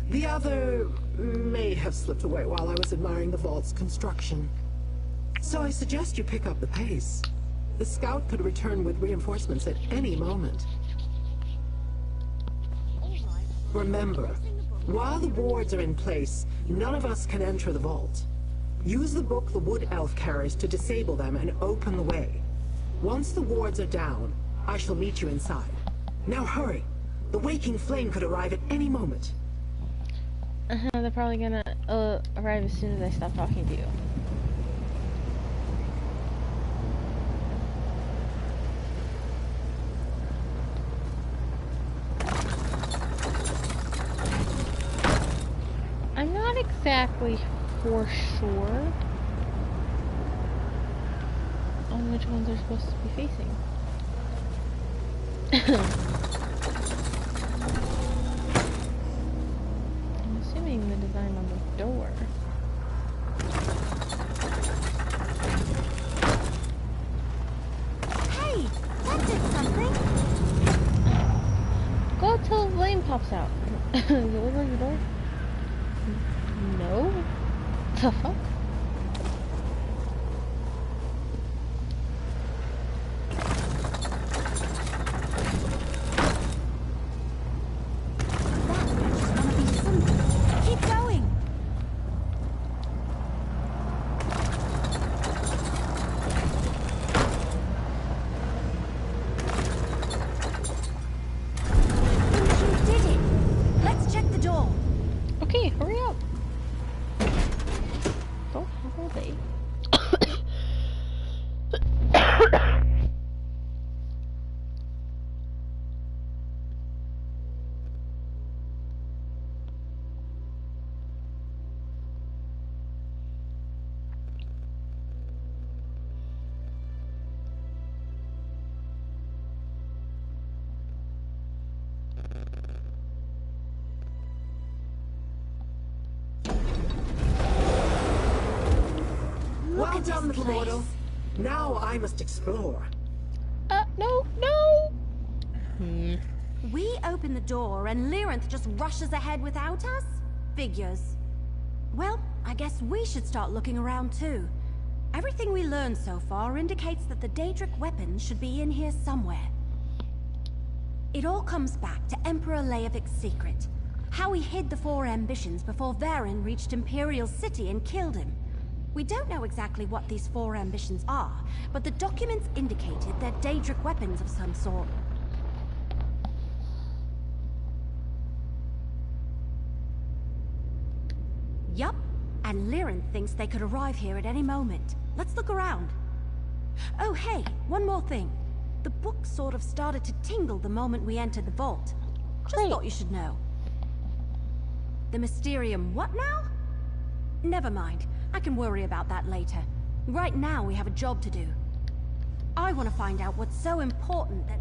The other may have slipped away while I was admiring the vault's construction. So I suggest you pick up the pace. The scout could return with reinforcements at any moment. Remember, while the wards are in place, none of us can enter the vault. Use the book the Wood Elf carries to disable them and open the way. Once the wards are down, I shall meet you inside. Now hurry! The Waking Flame could arrive at any moment. They're probably gonna arrive as soon as I stop talking to you. I'm not exactly for sure on which ones they're supposed to be facing. I'm assuming the design on the door. Hey, that did something. Go till the flame pops out. Is it over the door? No? The fuck? Keep going. You did it. Let's check the door. Okay, hurry up. Don't have all day. Well done, little mortal. Now I must explore. No. We open the door and Lyranth just rushes ahead without us? Figures. Well, I guess we should start looking around too. Everything we learned so far indicates that the Daedric weapons should be in here somewhere. It all comes back to Emperor Leovic's secret. How he hid the four ambitions before Varen reached Imperial City and killed him. We don't know exactly what these four ambitions are, but the documents indicated they're Daedric weapons of some sort. Yup, and Lyranth thinks they could arrive here at any moment. Let's look around. Oh hey, one more thing. The book sort of started to tingle the moment we entered the vault. Just thought you should know. The Mysterium what now? Never mind. I can worry about that later. Right now, we have a job to do. I want to find out what's so important that...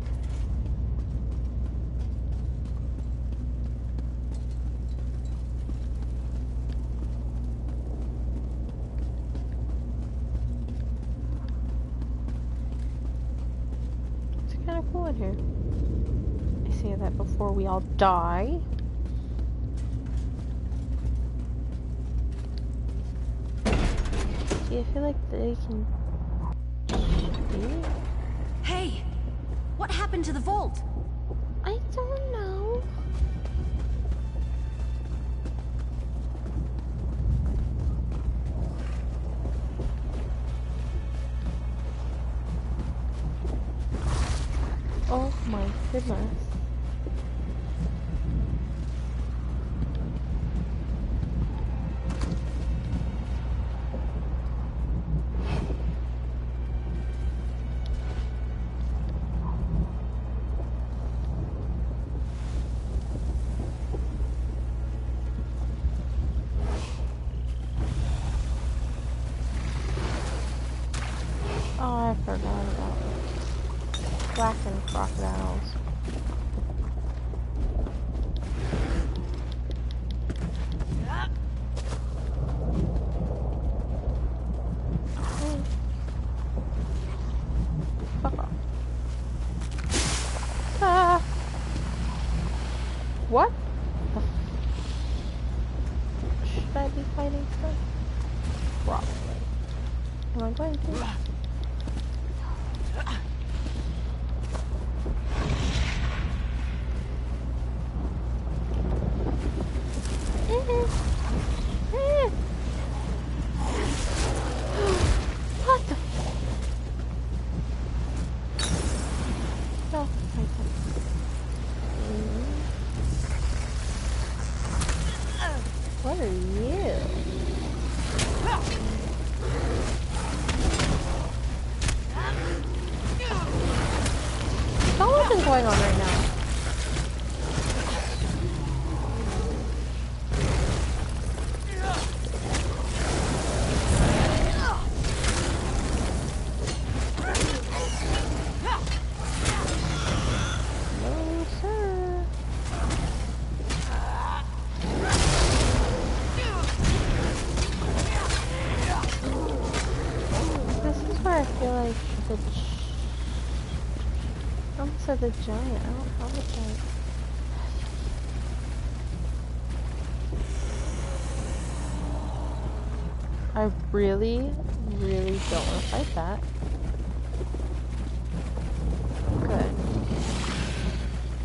It's kind of cool in here. I say that before we all die. I feel like they can... Hey! What happened to the vault? I don't know. Oh my goodness. Oh, I forgot about blackened crocodiles. Fuck off. What the? No, what are you? Something's going on right now. The giant. I don't have a giant. I really don't want to fight that. Good.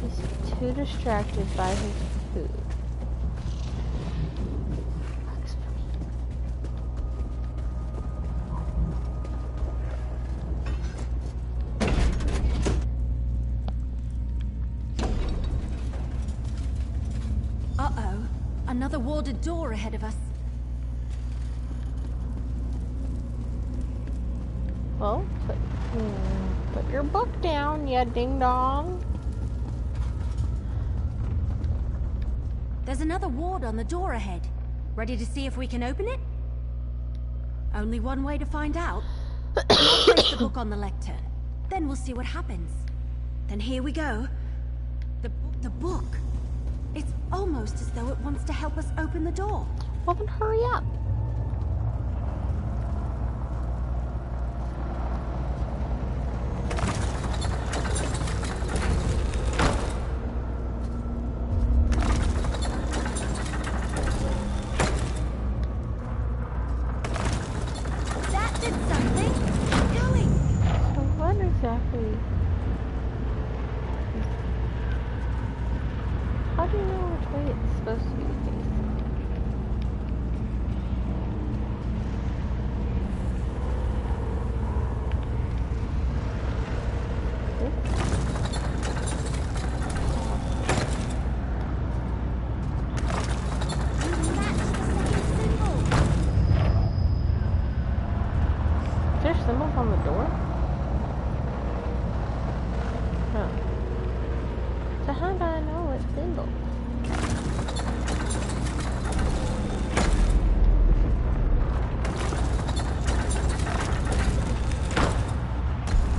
He's too distracted by his food. Another warded door ahead of us. Well, put your book down, ya ding dong. There's another ward on the door ahead. Ready to see if we can open it? Only one way to find out. I'll place the book on the lectern. Then we'll see what happens. Then here we go. The book. It's almost as though it wants to help us open the door. Well, then hurry up. That did something. Keep going. So what exactly? How do you know which way it's supposed to be facing? Is there symbols on the door? Huh. So how do I know what symbol?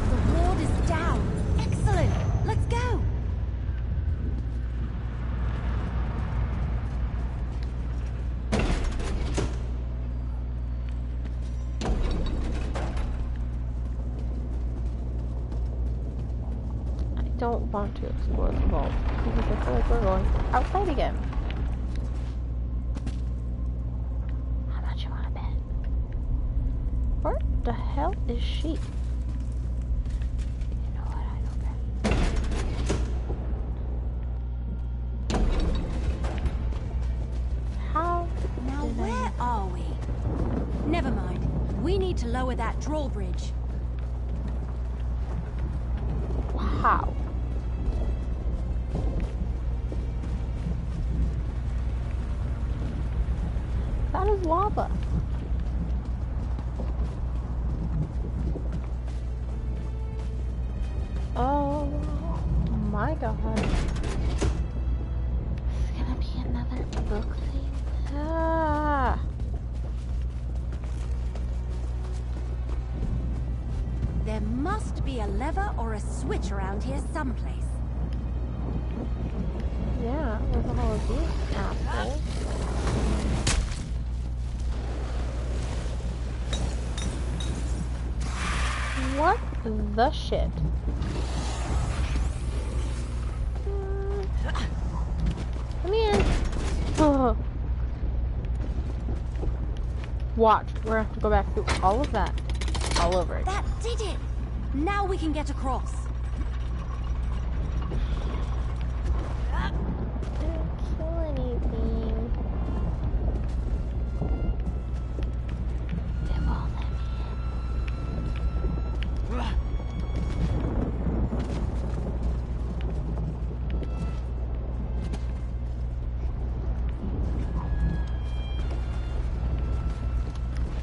The ward is down. Excellent. Let's go. I don't want to explore the vault because I feel like we're going outside again. How about you want to bet? Where the hell is she? You know what? I don't bet. How? Now where are we? Never mind. We need to lower that drawbridge. How? That is lava. Oh my god. It's gonna be another book thing. Ah. There must be a lever or a switch around here someplace. Yeah, with all of these apples. What the shit? Come in. Oh. Watch, we're gonna have to go back through all of that all over again. That did it. Now we can get across. Didn't kill anything. They won't let me in.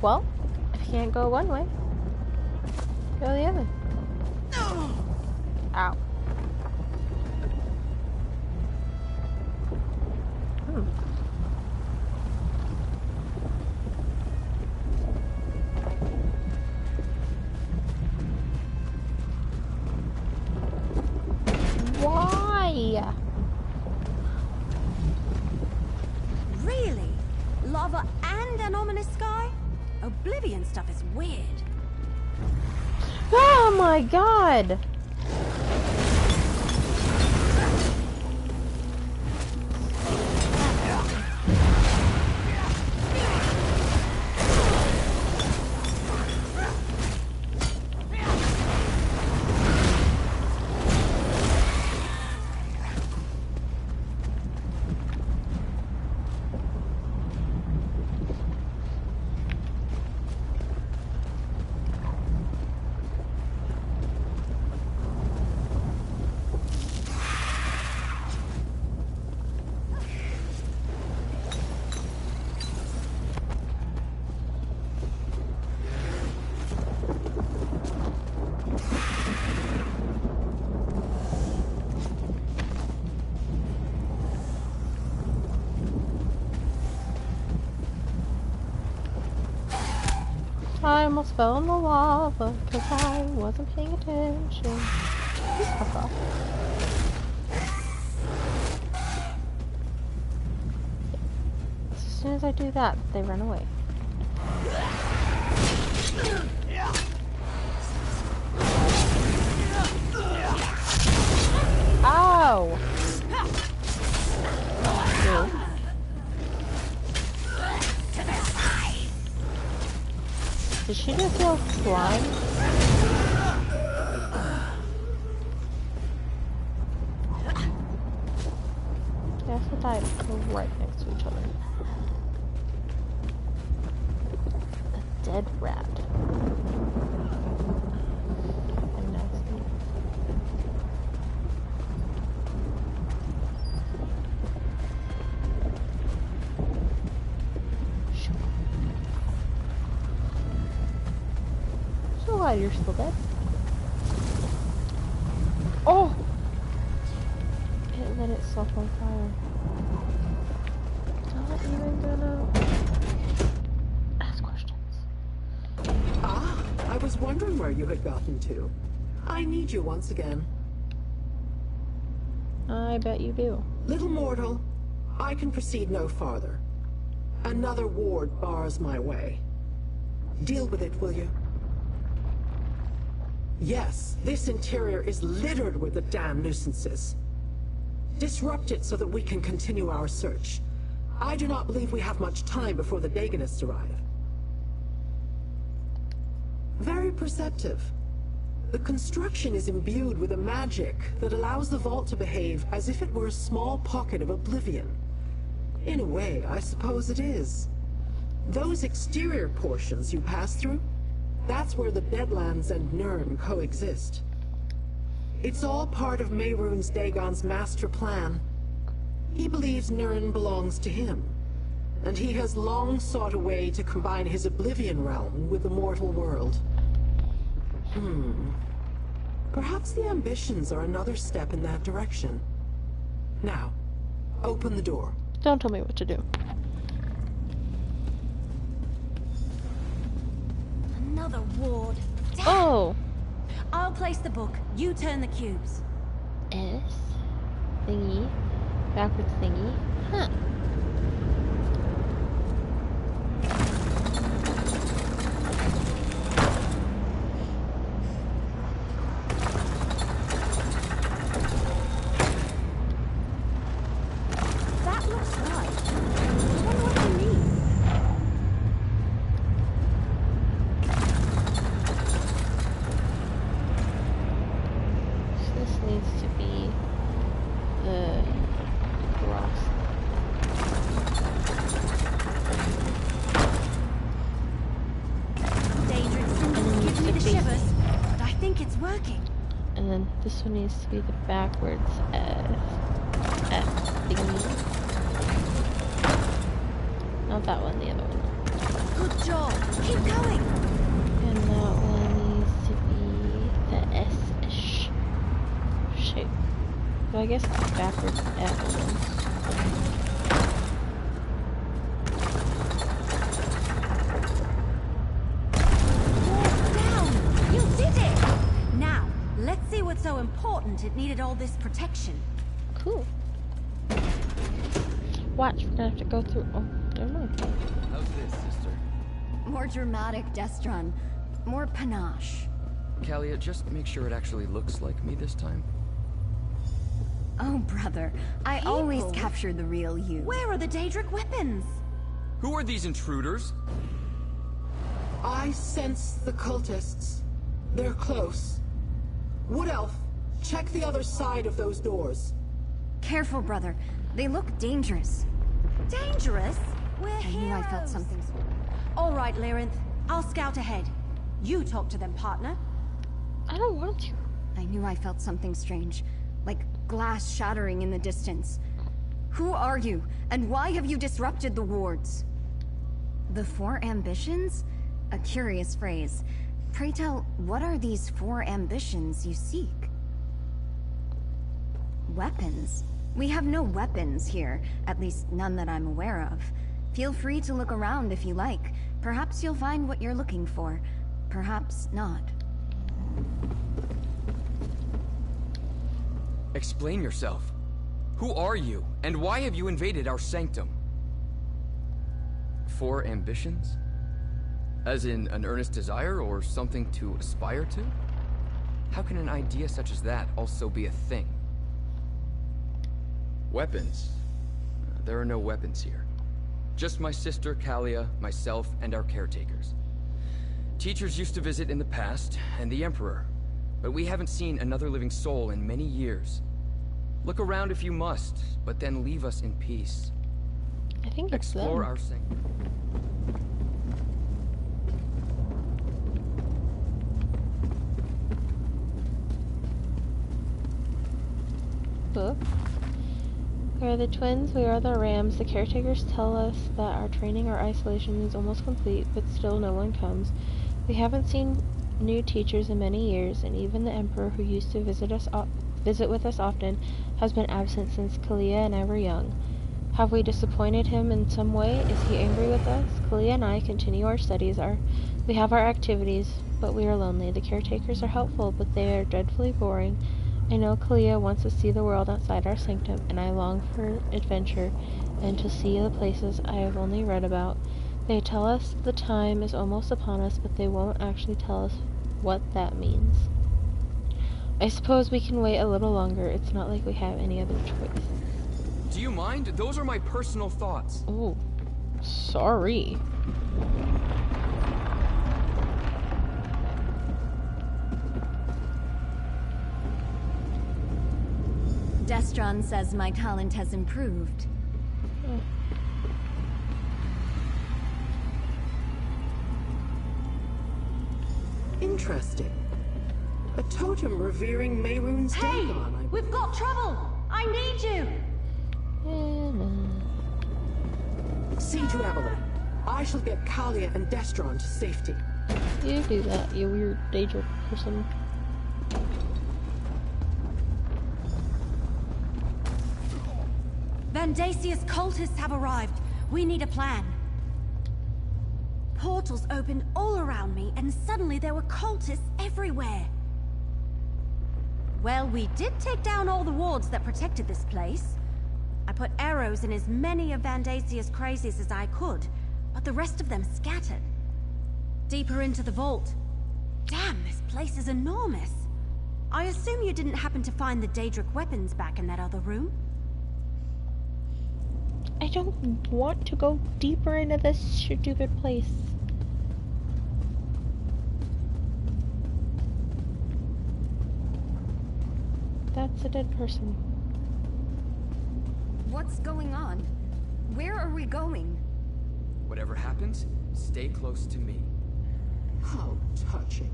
Well, if you can't go one way, go the other. Ow. Why? Really? Lava and an ominous sky? Oblivion stuff is weird. Oh my god! I almost fell in the lava because I wasn't paying attention. Just fuck off. As soon as I do that, they run away. Ow! Dude. Did she just go flying? They also died right next to each other. A dead rat. And nasty. So glad you're still dead. Oh! It lit itself on fire. Not even gonna ask questions. Ah, I was wondering where you had gotten to. I need you once again. I bet you do. Little mortal, I can proceed no farther. Another ward bars my way. Deal with it, will you? Yes, this interior is littered with the damn nuisances. Disrupt it so that we can continue our search. I do not believe we have much time before the Dagonists arrive. Very perceptive. The construction is imbued with a magic that allows the vault to behave as if it were a small pocket of oblivion. In a way, I suppose it is. Those exterior portions you pass through, that's where the Deadlands and Nirn coexist. It's all part of Mehrunes Dagon's master plan. He believes Nirn belongs to him, and he has long sought a way to combine his Oblivion realm with the mortal world. Perhaps the ambitions are another step in that direction. Now, open the door. Don't tell me what to do. Another ward. Oh! I'll place the book. You turn the cubes. S. Thingy. Backwards thingy. Huh. That looks right. I wonder what they mean. think it's working. And then this one needs to be the backwards F thingy. Not that one, the other one. Good job. Keep going. And that one needs to be the S-ish shape. So I guess it's backwards F one. So important it needed all this protection. Cool. Watch, we're gonna have to go through. Oh, never mind. How's this, sister? More dramatic, Destron. More panache. Kalia, just make sure it actually looks like me this time. Oh, brother. I always capture the real you. Where are the Daedric weapons? Who are these intruders? I sense the cultists. They're close. Wood Elf, check the other side of those doors. Careful, brother. They look dangerous. Dangerous? We're I knew I felt something. All right, Lyrinth. I'll scout ahead. You talk to them, partner. I don't want to. I knew I felt something strange. Like glass shattering in the distance. Who are you? And why have you disrupted the wards? The Four Ambitions? A curious phrase. Pray tell, what are these four ambitions you seek? Weapons? We have no weapons here, at least none that I'm aware of. Feel free to look around if you like. Perhaps you'll find what you're looking for. Perhaps not. Explain yourself. Who are you, and why have you invaded our sanctum? Four ambitions? As in an earnest desire or something to aspire to? How can an idea such as that also be a thing? Weapons? There are no weapons here. Just my sister, Kalia, myself, and our caretakers. Teachers used to visit in the past, and the Emperor, but we haven't seen another living soul in many years. Look around if you must, but then leave us in peace. I think it's Explore them. our sanctum. Book. We are the twins, we are the rams. The caretakers tell us that our training, our isolation is almost complete, but still no one comes. We haven't seen new teachers in many years, and even the Emperor, who used to visit with us often, has been absent since Kalia and I were young. Have we disappointed him in some way? Is he angry with us? Kalia and I continue our studies. We have our activities, but we are lonely. The caretakers are helpful, but they are dreadfully boring. I know Kalia wants to see the world outside our sanctum, and I long for adventure and to see the places I have only read about. They tell us the time is almost upon us, but they won't actually tell us what that means. I suppose we can wait a little longer. It's not like we have any other choice. Do you mind? Those are my personal thoughts. Oh, sorry. Destron says my talent has improved. Oh. Interesting. A totem revering Mehrunes Dagon. We've got trouble! I need you! Siege Reveille. I shall get Kalia and Destron to safety. You do that, you weird Daedric person. Vandasia's cultists have arrived. We need a plan. Portals opened all around me, and suddenly there were cultists everywhere. Well, we did take down all the wards that protected this place. I put arrows in as many of Vandasia's crazies as I could, but the rest of them scattered. Deeper into the vault. Damn, this place is enormous. I assume you didn't happen to find the Daedric weapons back in that other room? I don't want to go deeper into this stupid place. That's a dead person. What's going on? Where are we going? Whatever happens, stay close to me. How touching.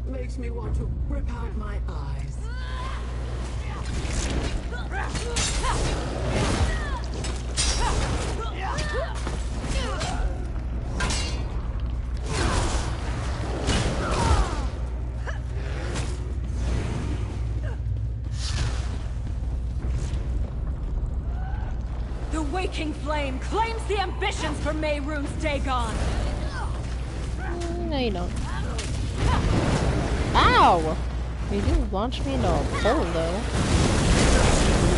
makes me want to rip out my eyes. The Waking Flame claims the ambitions for Mehrunes Dagon! No, you don't. Ow! You do launch me into a hole, though.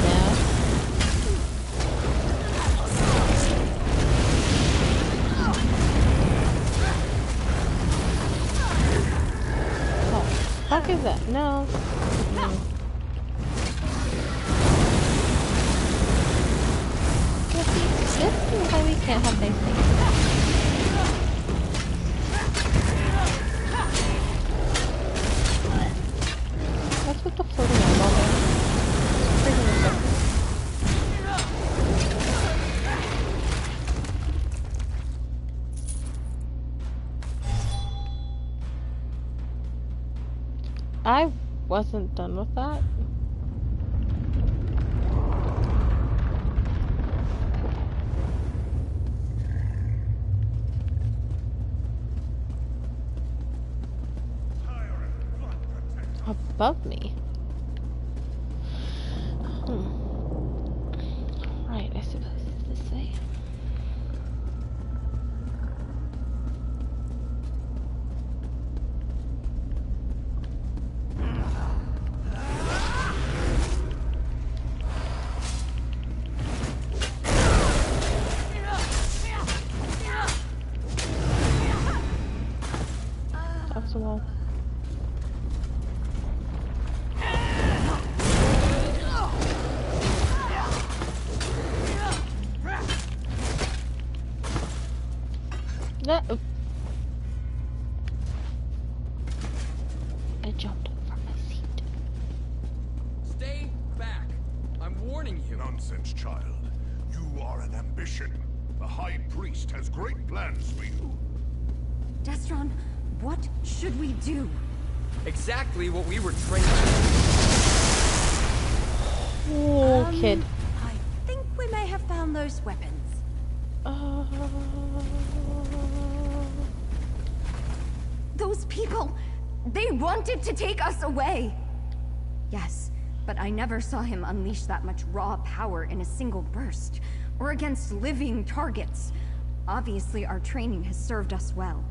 Yeah. Oh, fuck is that? No. This is why we can't have nice things. What's with the floating eyeball there? Freaking disgusting. I wasn't done with that. Above me. Right, I suppose it's this way. That's the wall. I jumped from my seat. Stay back! I'm warning you. Nonsense, child. You are an ambition. The High Priest has great plans for you. Destron, what should we do? Exactly what we were trained to do. Oh, kid. I think we may have found those weapons. Those people, they wanted to take us away. Yes, but I never saw him unleash that much raw power in a single burst, or against living targets. Obviously, our training has served us well.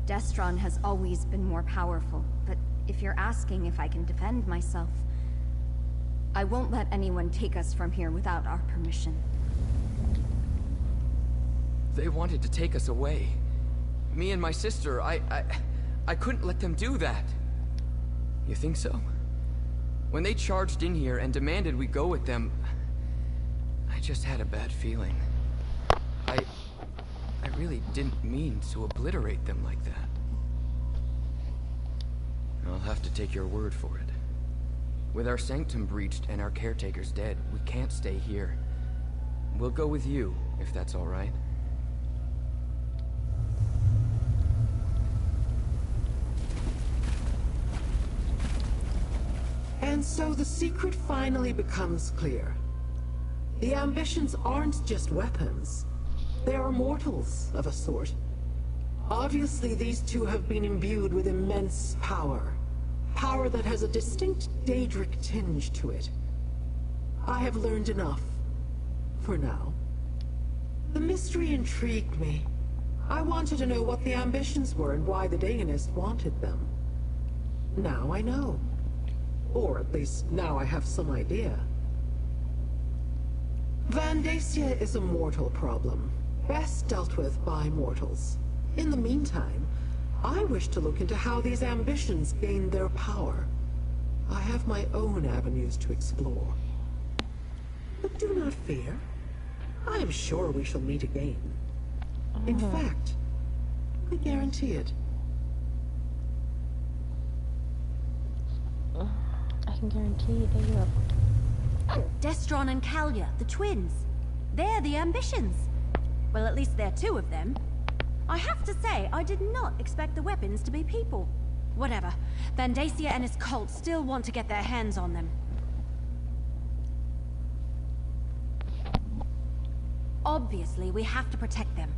Destron has always been more powerful, but if you're asking if I can defend myself, I won't let anyone take us from here without our permission. They wanted to take us away. Me and my sister, I couldn't let them do that. You think so? When they charged in here and demanded we go with them, I just had a bad feeling. I really didn't mean to obliterate them like that. I'll have to take your word for it. With our sanctum breached and our caretakers dead, we can't stay here. We'll go with you, if that's all right. And so the secret finally becomes clear. The ambitions aren't just weapons. They are mortals of a sort. Obviously, these two have been imbued with immense power. Power that has a distinct Daedric tinge to it. I have learned enough. For now. The mystery intrigued me. I wanted to know what the ambitions were and why the Dagonist wanted them. Now I know. Or at least now I have some idea. Vandacia is a mortal problem, best dealt with by mortals. In the meantime, I wish to look into how these ambitions gain their power. I have my own avenues to explore. But do not fear. I am sure we shall meet again. In fact, I guarantee it. I can guarantee that you have... Destron and Kalia, the twins. They're the ambitions. Well, at least there are two of them. I have to say, I did not expect the weapons to be people. Whatever. Vandacia and his cult still want to get their hands on them. Obviously, we have to protect them.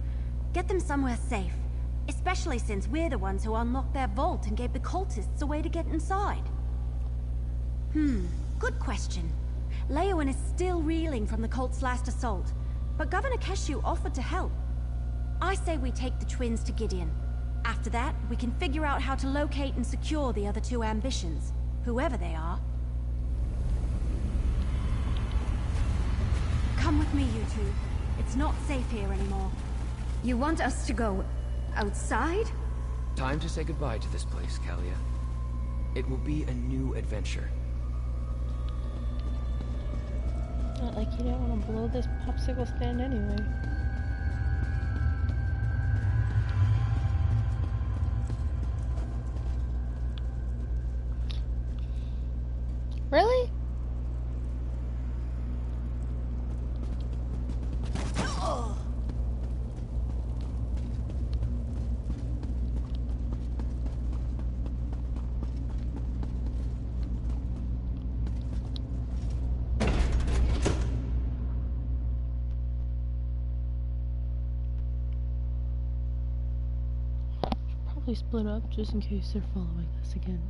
Get them somewhere safe. Especially since we're the ones who unlocked their vault and gave the cultists a way to get inside. Good question. Leowen is still reeling from the cult's last assault, but Governor Keshu offered to help. I say we take the twins to Gideon. After that, we can figure out how to locate and secure the other two ambitions, whoever they are. Come with me, you two. It's not safe here anymore. You want us to go outside? Time to say goodbye to this place, Kalia. It will be a new adventure. Not like you don't want to blow this popsicle stand anyway. Really? Probably split up just in case they're following us again.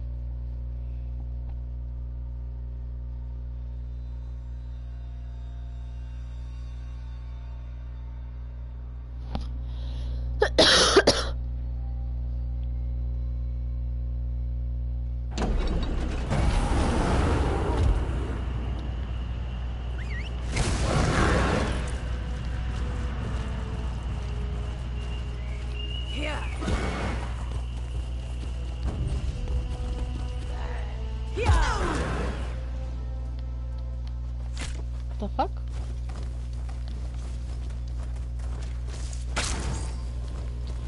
The fuck?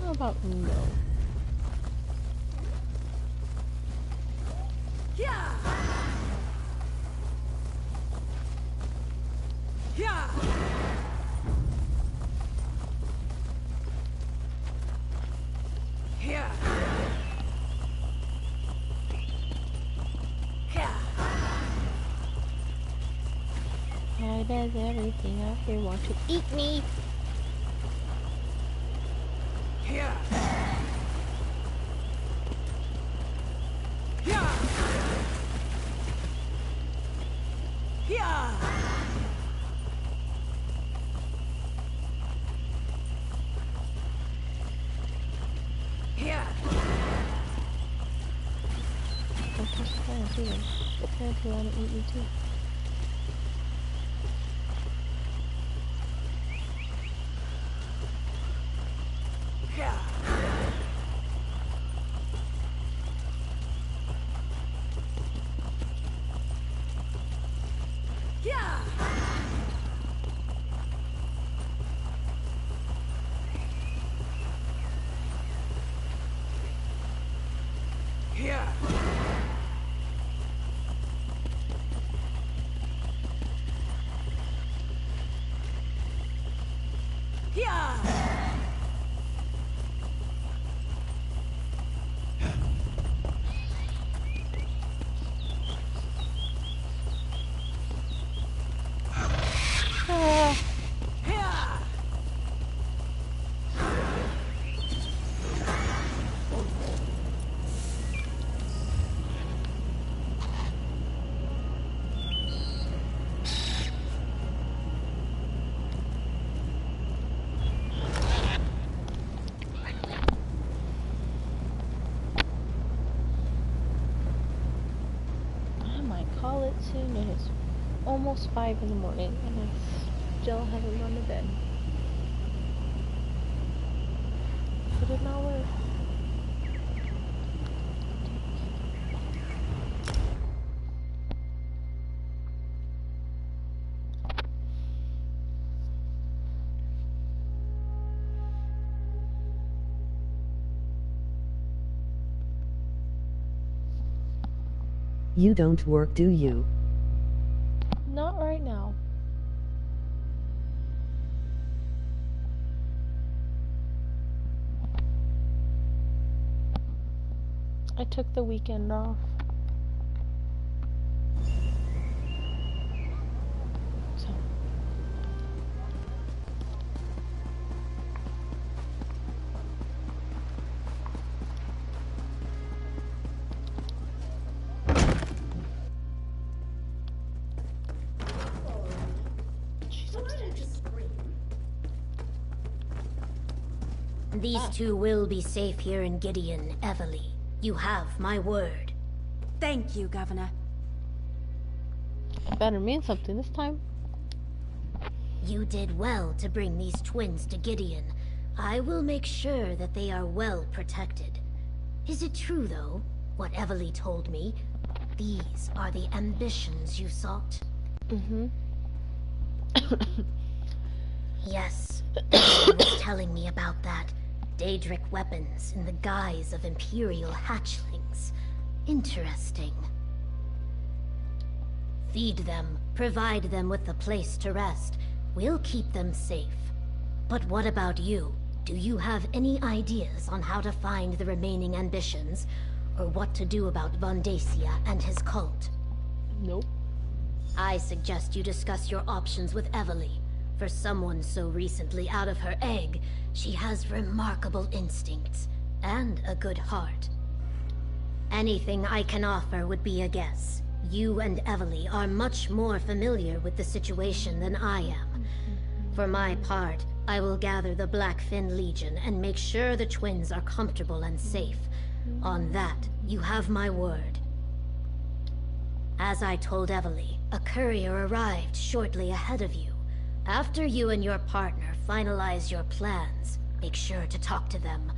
How about no? Yeah. Yeah. Yeah. Why does everything out here want to eat me? Here. Here. Here. Here. Don't touch the plants either. The plants will want to eat you too. Soon, and it's almost 5 in the morning and I still haven't gone to bed. It did not work. You don't work, do you? Not right now. I took the weekend off. So. These two will be safe here in Gideon, Evely. You have my word. Thank you, Governor. It better mean something this time. You did well to bring these twins to Gideon. I will make sure that they are well protected. Is it true, though, what Evely told me? These are the ambitions you sought? Mm-hmm. Yes, Evely was telling me about that. Daedric weapons in the guise of Imperial hatchlings. Interesting. Feed them, provide them with a place to rest. We'll keep them safe. But what about you? Do you have any ideas on how to find the remaining ambitions? Or what to do about Vandacia and his cult? Nope. I suggest you discuss your options with Evely. For someone so recently out of her egg, she has remarkable instincts and a good heart. Anything I can offer would be a guess. You and Evely are much more familiar with the situation than I am. For my part, I will gather the Blackfin Legion and make sure the twins are comfortable and safe. On that, you have my word. As I told Evely, a courier arrived shortly ahead of you. After you and your partner finalize your plans, make sure to talk to them.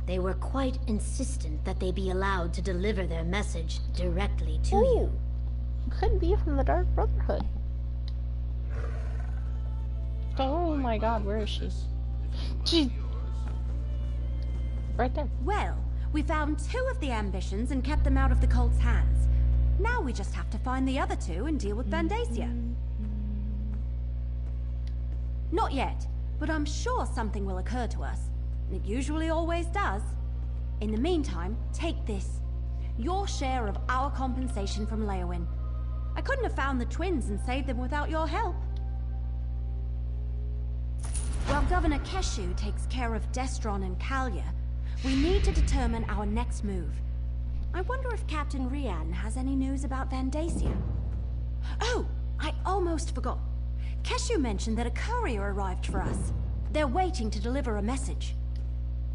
They were quite insistent that they be allowed to deliver their message directly to you. Could be from the Dark Brotherhood. Oh my god, where is she? She... Right there. Well, we found 2 of the ambitions and kept them out of the cult's hands. Now we just have to find the other 2 and deal with Vandacia. Not yet, but I'm sure something will occur to us. It usually always does. In the meantime, take this. Your share of our compensation from Leowyn. I couldn't have found the twins and saved them without your help. While Governor Keshu takes care of Destron and Kalia, we need to determine our next move. I wonder if Captain Rian has any news about Vandacia. Oh, I almost forgot. Keshu mentioned that a courier arrived for us. They're waiting to deliver a message.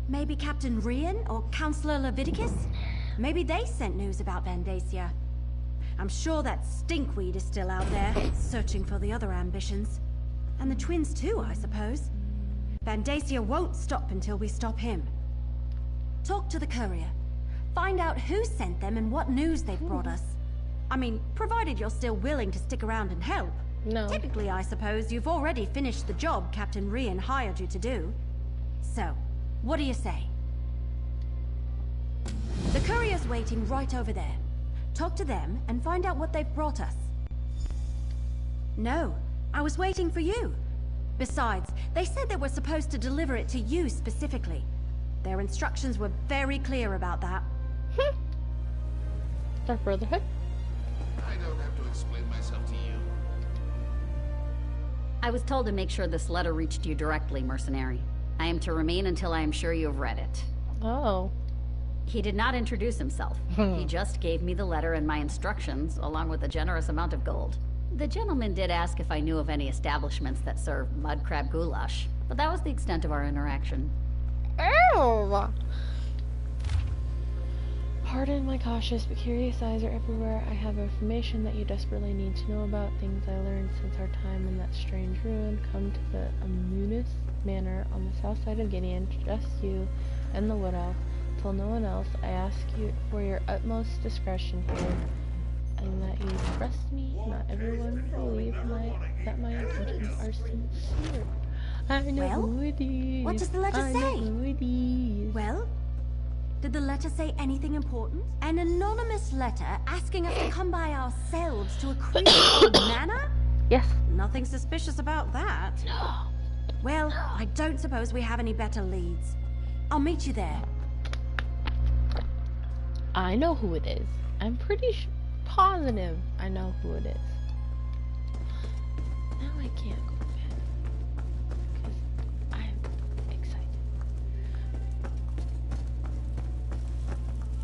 Maybe Captain Rian or Councillor Leviticus? Maybe they sent news about Vandacia. I'm sure that stinkweed is still out there, searching for the other ambitions. And the twins too, I suppose. Vandacia won't stop until we stop him. Talk to the courier. Find out who sent them and what news they've brought us. I mean, provided you're still willing to stick around and help. No. Typically, I suppose you've already finished the job Captain Rian hired you to do. So, what do you say? The courier's waiting right over there. Talk to them and find out what they've brought us. No, I was waiting for you. Besides, they said they were supposed to deliver it to you specifically. Their instructions were very clear about that. Dark Brotherhood? I don't have to explain myself to you. I was told to make sure this letter reached you directly, mercenary. I am to remain until I am sure you have read it. Oh. He did not introduce himself. He just gave me the letter and my instructions, along with a generous amount of gold. The gentleman did ask if I knew of any establishments that serve mud crab goulash, but that was the extent of our interaction. Ew! Pardon my cautious but curious eyes are everywhere. I have information that you desperately need to know about, things I learned since our time in that strange ruin. Come to the Amunis Manor on the south side of Gideon, just you and the Wood Elf. Tell no one else. I ask you for your utmost discretion here, and that you trust me. Not everyone will believe that my intentions are sincere. I know who it is. What does the letter I say? know who it is. Well? Did the letter say anything important? An anonymous letter asking us to come by ourselves to a creepy manor? Yes. Nothing suspicious about that. No. Well, I don't suppose we have any better leads. I'll meet you there. I know who it is. I'm pretty positive I know who it is. Now I can't go to bed because I'm excited.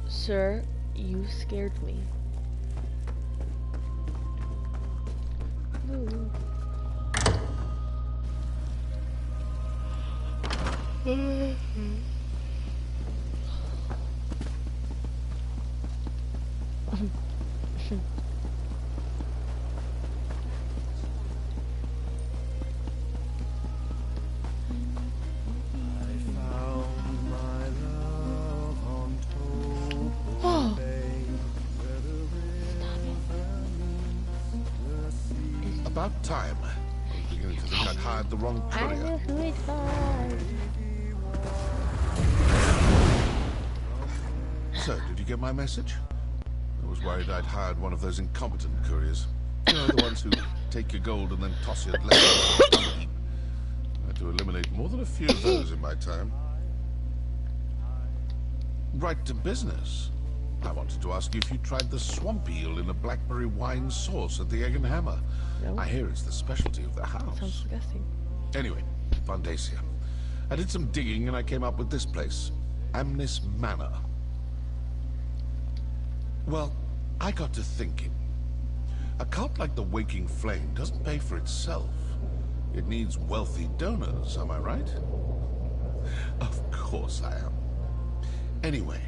Sir, you scared me. Ooh. About time. I was beginning to think I'd hired the wrong courier. I know who it was. So, did you get my message? I was worried I'd hired one of those incompetent couriers. You know, the ones who take your gold and then toss it left. I had to eliminate more than a few of those in my time. Right to business. I wanted to ask you if you tried the swamp eel in a blackberry wine sauce at the Egg and Hammer. No. I hear it's the specialty of the house. Sounds disgusting. Anyway, Vandacia. I did some digging and I came up with this place. Amnis Manor. Well, I got to thinking. A cult like the Waking Flame doesn't pay for itself. It needs wealthy donors, am I right? Of course I am. Anyway,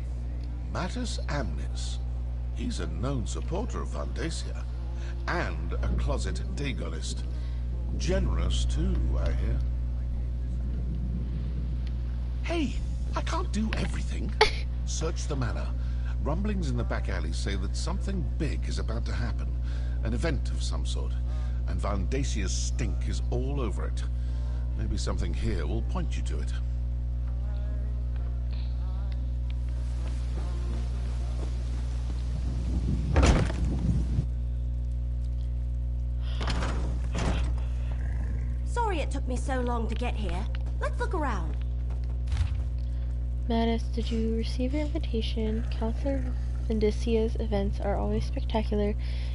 Mattis Amnis. He's a known supporter of Vandacia. And a closet Dagonist. Generous, too, I hear. Hey, I can't do everything. Search the manor. Rumblings in the back alley say that something big is about to happen. An event of some sort. And Vandacia's stink is all over it. Maybe something here will point you to it. Sorry it took me so long to get here. Let's look around. Mattis, did you receive your invitation? Counselor Vandacia's events are always spectacular,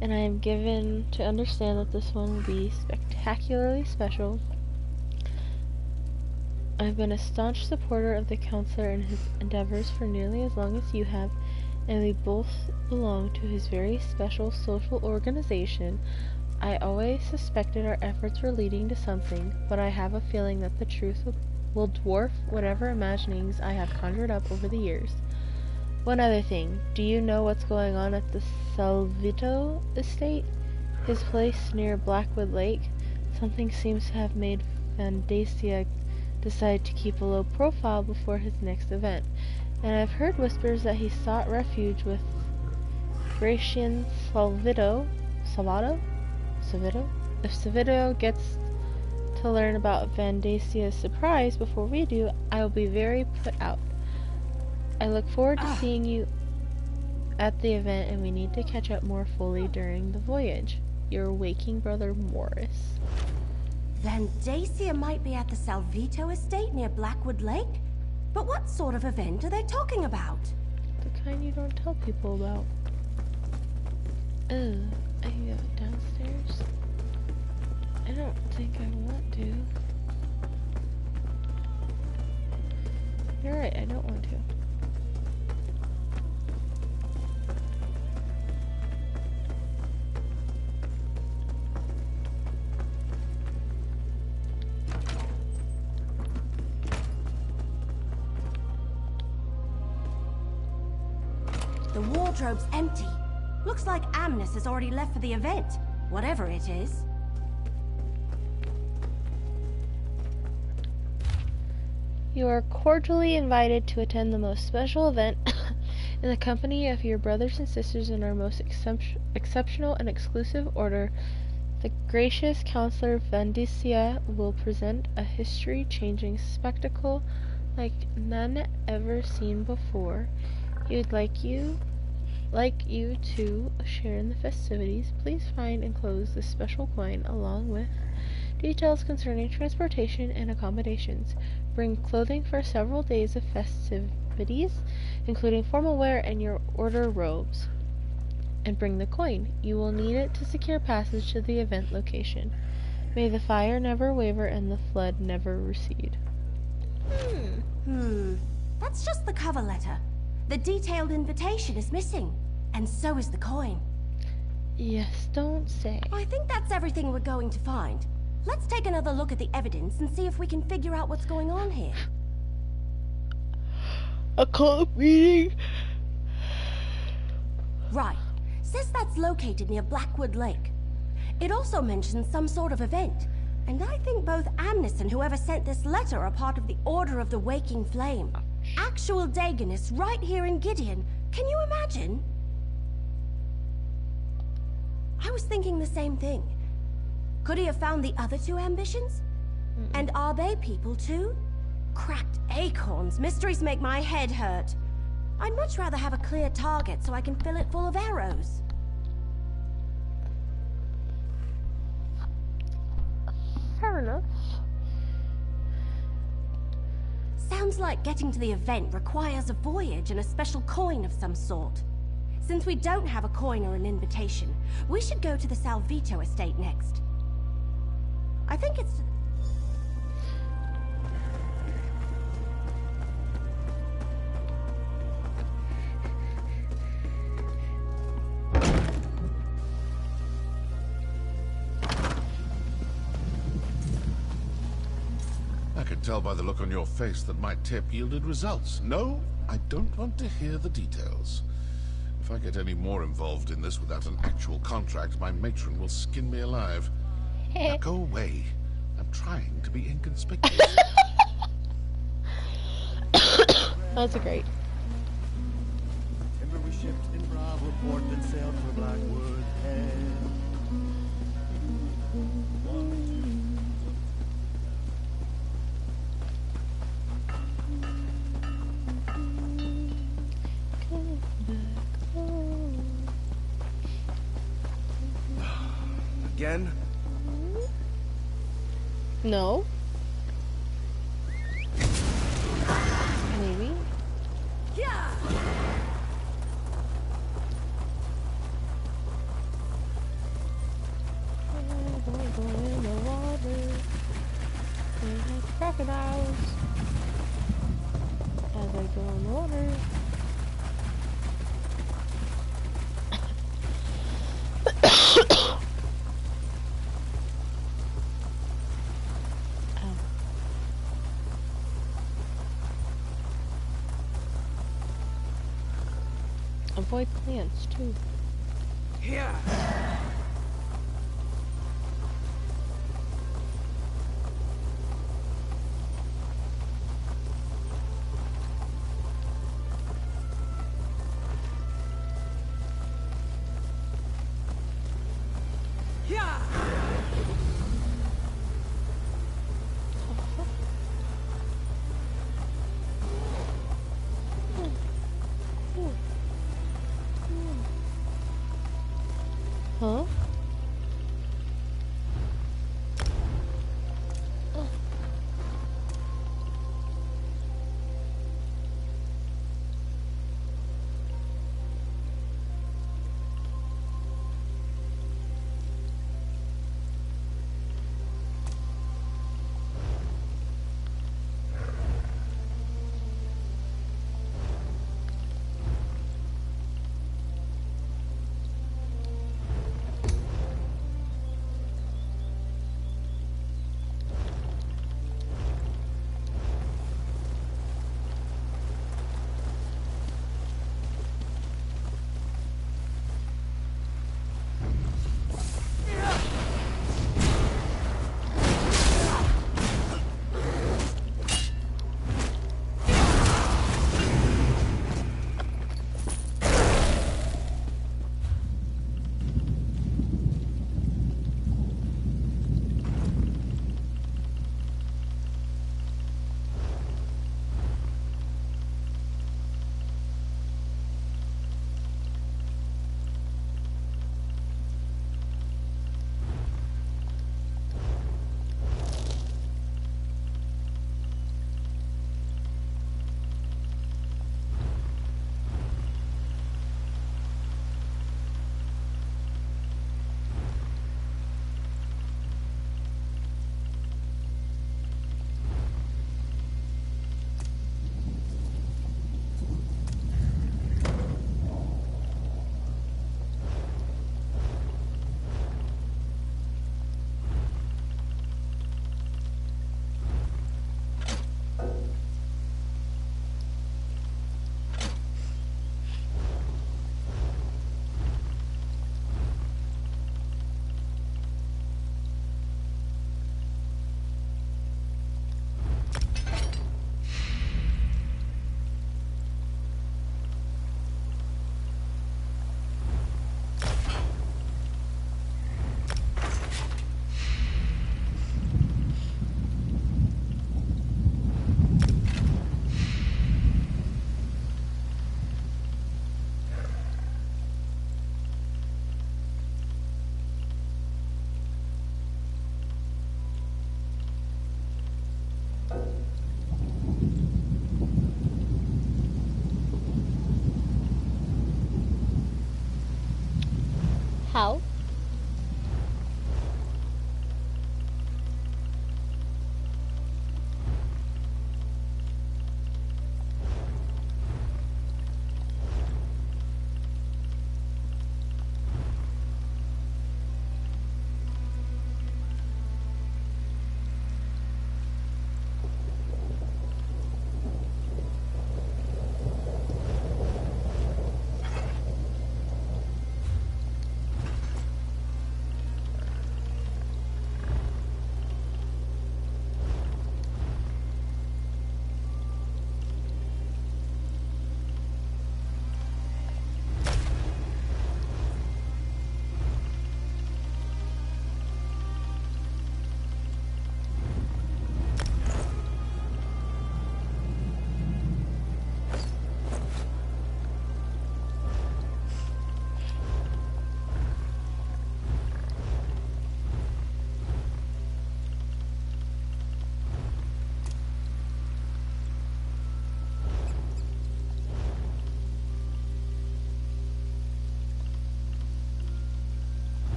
and I am given to understand that this one will be spectacularly special. I've been a staunch supporter of the Counselor and his endeavors for nearly as long as you have, and we both belong to his very special social organization. I always suspected our efforts were leading to something, but I have a feeling that the truth will dwarf whatever imaginings I have conjured up over the years. One other thing, do you know what's going on at the Salvito estate? His place near Blackwood Lake? Something seems to have made Vandacia decide to keep a low profile before his next event, and I've heard whispers that he sought refuge with Gratian Salvito. If Savito gets to learn about Vandacia's surprise before we do, I will be very put out. I look forward to seeing you at the event, and we need to catch up more fully during the voyage. Your waking brother, Morris. Vandacia might be at the Salvito estate near Blackwood Lake? But what sort of event are they talking about? The kind you don't tell people about. Oh, I can go downstairs? I don't think I want to. You're right, I don't want to. The wardrobe's empty. Looks like Amnis has already left for the event, whatever it is. You are cordially invited to attend the most special event in the company of your brothers and sisters in our most exceptional and exclusive order. The gracious Counselor Vandacia will present a history-changing spectacle like none ever seen before. He would like you to share in the festivities. Please find enclosed this special coin along with details concerning transportation and accommodations. Bring clothing for several days of festivities, including formal wear and your order robes. And bring the coin. You will need it to secure passage to the event location. May the fire never waver and the flood never recede. That's just the cover letter. The detailed invitation is missing, and so is the coin. Yes, don't say. I think that's everything we're going to find. Let's take another look at the evidence and see if we can figure out what's going on here. A cult meeting? Right. Says that's located near Blackwood Lake. It also mentions some sort of event, and I think both Amnis and whoever sent this letter are part of the Order of the Waking Flame. Actual Dagonists right here in Gideon. Can you imagine? I was thinking the same thing. Could he have found the other two ambitions? And are they people too? Cracked acorns. Mysteries make my head hurt. I'd much rather have a clear target so I can fill it full of arrows. Fair enough. Sounds like getting to the event requires a voyage and a special coin of some sort. Since we don't have a coin or an invitation, we should go to the Salvito estate next. I think it's... I can tell by the look on your face that my tip yielded results. No, I don't want to hear the details. If I get any more involved in this without an actual contract, my matron will skin me alive. Now go away. I'm trying to be inconspicuous. That's great. Timber we shipped in Bravo Port, then sailed for Blackwood Head. Again? No. Maybe. Yeah. Go in the water. We have crocodiles as I go in the water. Avoid plants too. Yeah. Huh? How?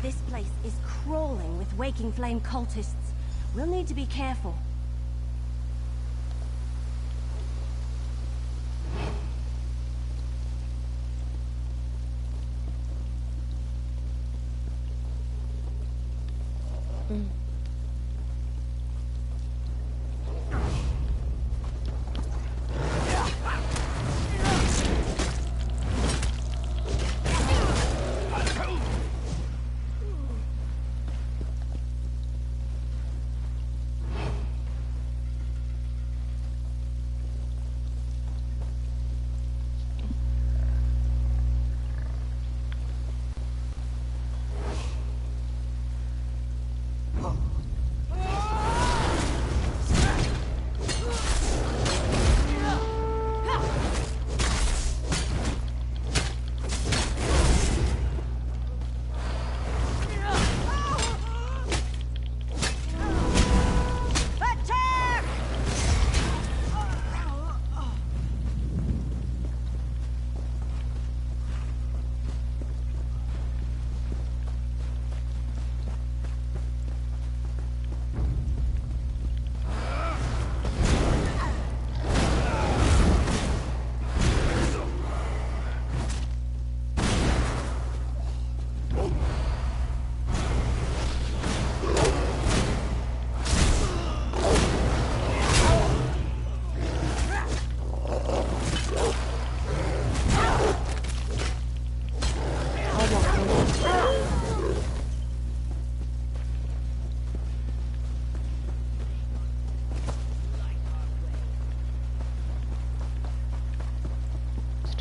This place is crawling with Waking Flame cultists. We'll need to be careful.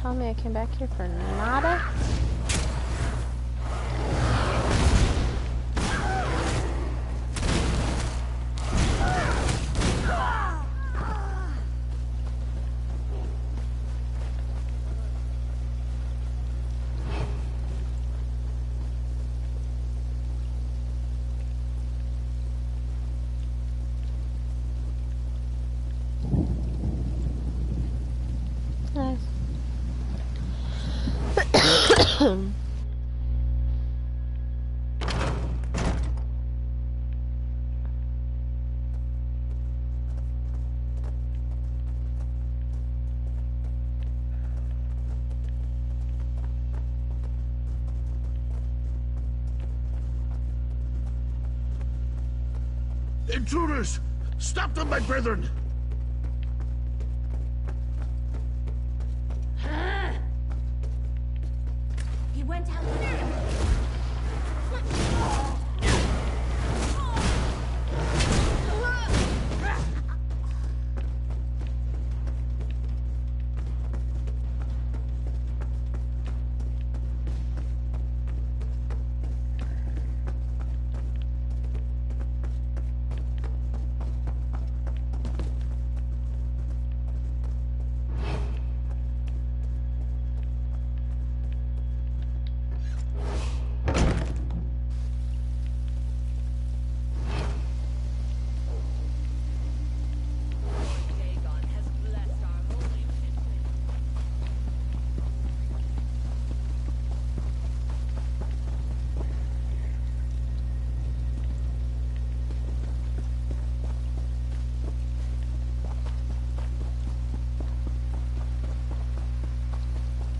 Tell me I came back here for nada? Nice. Intruders! Stop them, my brethren! He went out there.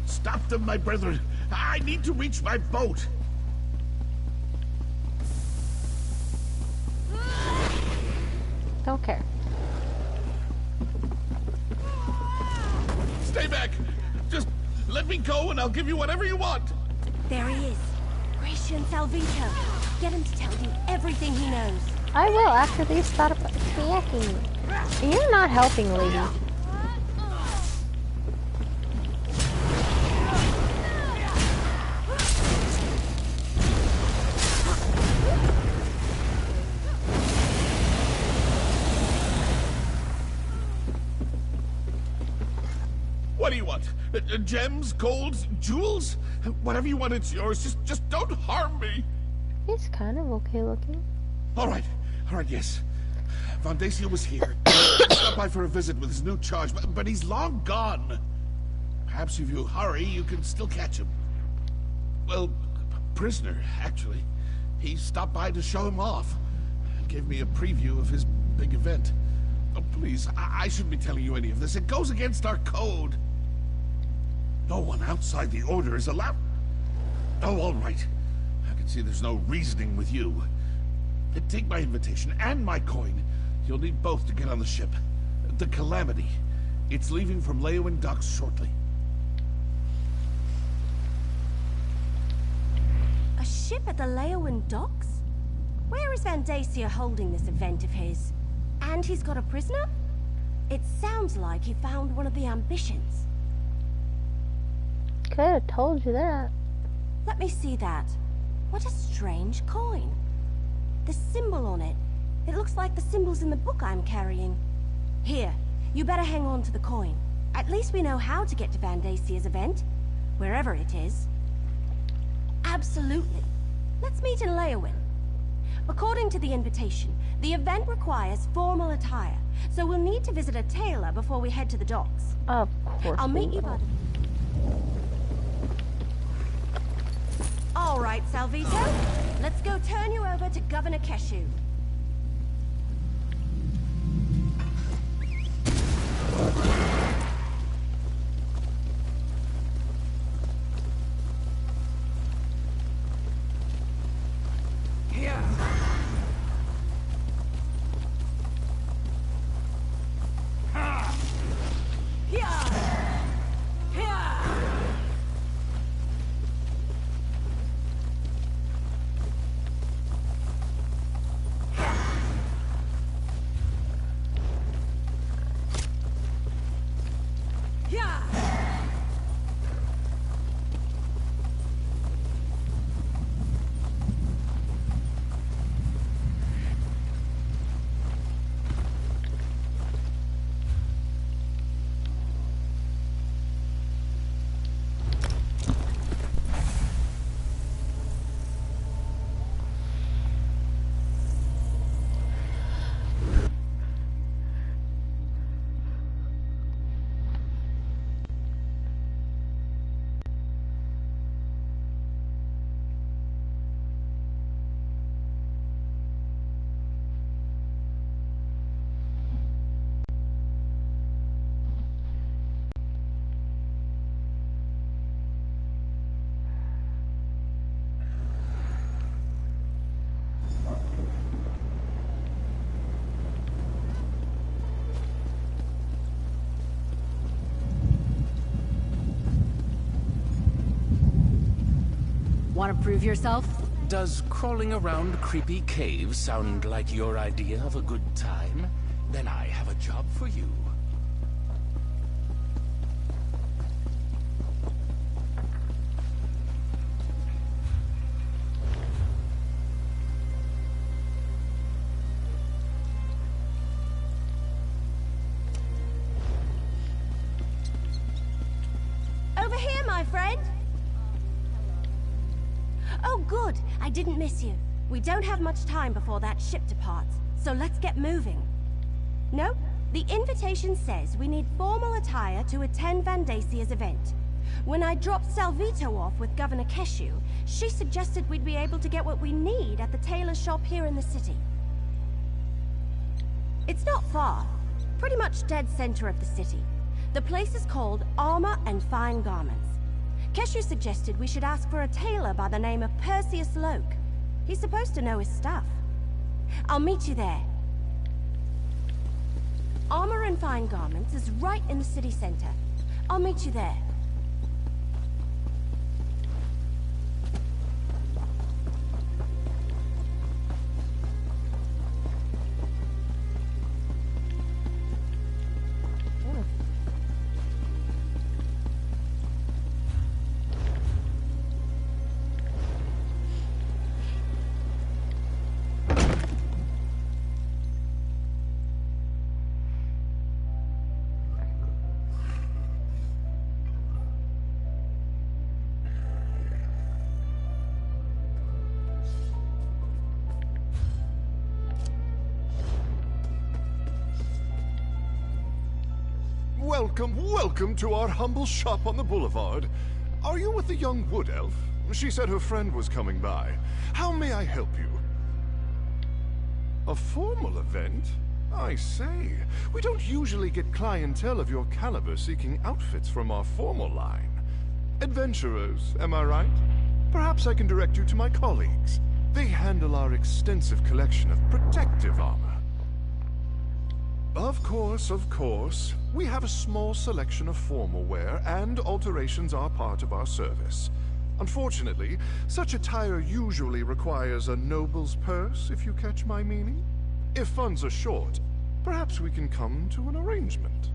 Stop them, my brethren! I need to reach my boat! Don't care. Stay back! Just let me go and I'll give you whatever you want! There he is. Gratian Salvito. Get him to tell you everything he knows. I will after they start attacking. And you're not helping, lady. What do you want? Gems, golds, jewels? Whatever you want, it's yours. Just don't harm me. He's kind of okay looking. All right, yes. Von Dacia was here. He stopped by for a visit with his new charge, but he's long gone. Perhaps if you hurry, you can still catch him. Well, prisoner, actually. He stopped by to show him off. Gave me a preview of his big event. Oh, please, I shouldn't be telling you any of this. It goes against our code. No one outside the Order is allowed... Oh, all right. I can see there's no reasoning with you. Take my invitation and my coin. You'll need both to get on the ship. The Calamity. It's leaving from Leyawiin docks shortly. A ship at the Leyawiin docks? Where is Van Dacia holding this event of his? And he's got a prisoner? It sounds like he found one of the ambitions. Could have told you that. Let me see that. What a strange coin. The symbol on it. It looks like the symbols in the book I'm carrying. Here, you better hang on to the coin. At least we know how to get to Van Dacia's event. Wherever it is. Absolutely. Let's meet in Leyawiin. According to the invitation, the event requires formal attire, so we'll need to visit a tailor before we head to the docks. Of course. I'll meet you by the... All right, Salvito. Let's go turn you over to Governor Keshu. Want to prove yourself? Does crawling around creepy caves sound like your idea of a good time? Then I have a job for you. Over here, my friend! Oh, good. I didn't miss you. We don't have much time before that ship departs, so let's get moving. No, the invitation says we need formal attire to attend Vandasia's event. When I dropped Salvito off with Governor Keshu, she suggested we'd be able to get what we need at the tailor shop here in the city. It's not far. Pretty much dead center of the city. The place is called Armor and Fine Garments. Keshu suggested we should ask for a tailor by the name of Perseus Loke. He's supposed to know his stuff. I'll meet you there. Armor and Fine Garments is right in the city center. I'll meet you there. Welcome to our humble shop on the boulevard. Are you with the young wood elf? She said her friend was coming by. How may I help you? A formal event? I say, we don't usually get clientele of your caliber seeking outfits from our formal line. Adventurers, am I right? Perhaps I can direct you to my colleagues. They handle our extensive collection of protective armor. Of course. We have a small selection of formal wear, and alterations are part of our service. Unfortunately, such attire usually requires a noble's purse, if you catch my meaning. If funds are short, perhaps we can come to an arrangement.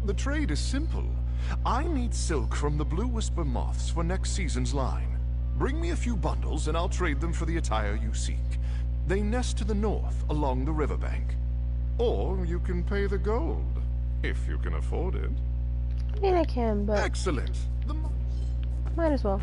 The trade is simple. I need silk from the Blue Whisper Moths for next season's line. Bring me a few bundles, and I'll trade them for the attire you seek. They nest to the north, along the riverbank. Or you can pay the gold, if you can afford it. I mean, I can, but... Excellent. Might as well.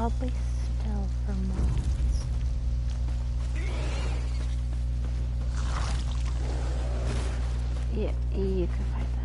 oddly still for moments. Yeah, you can find that.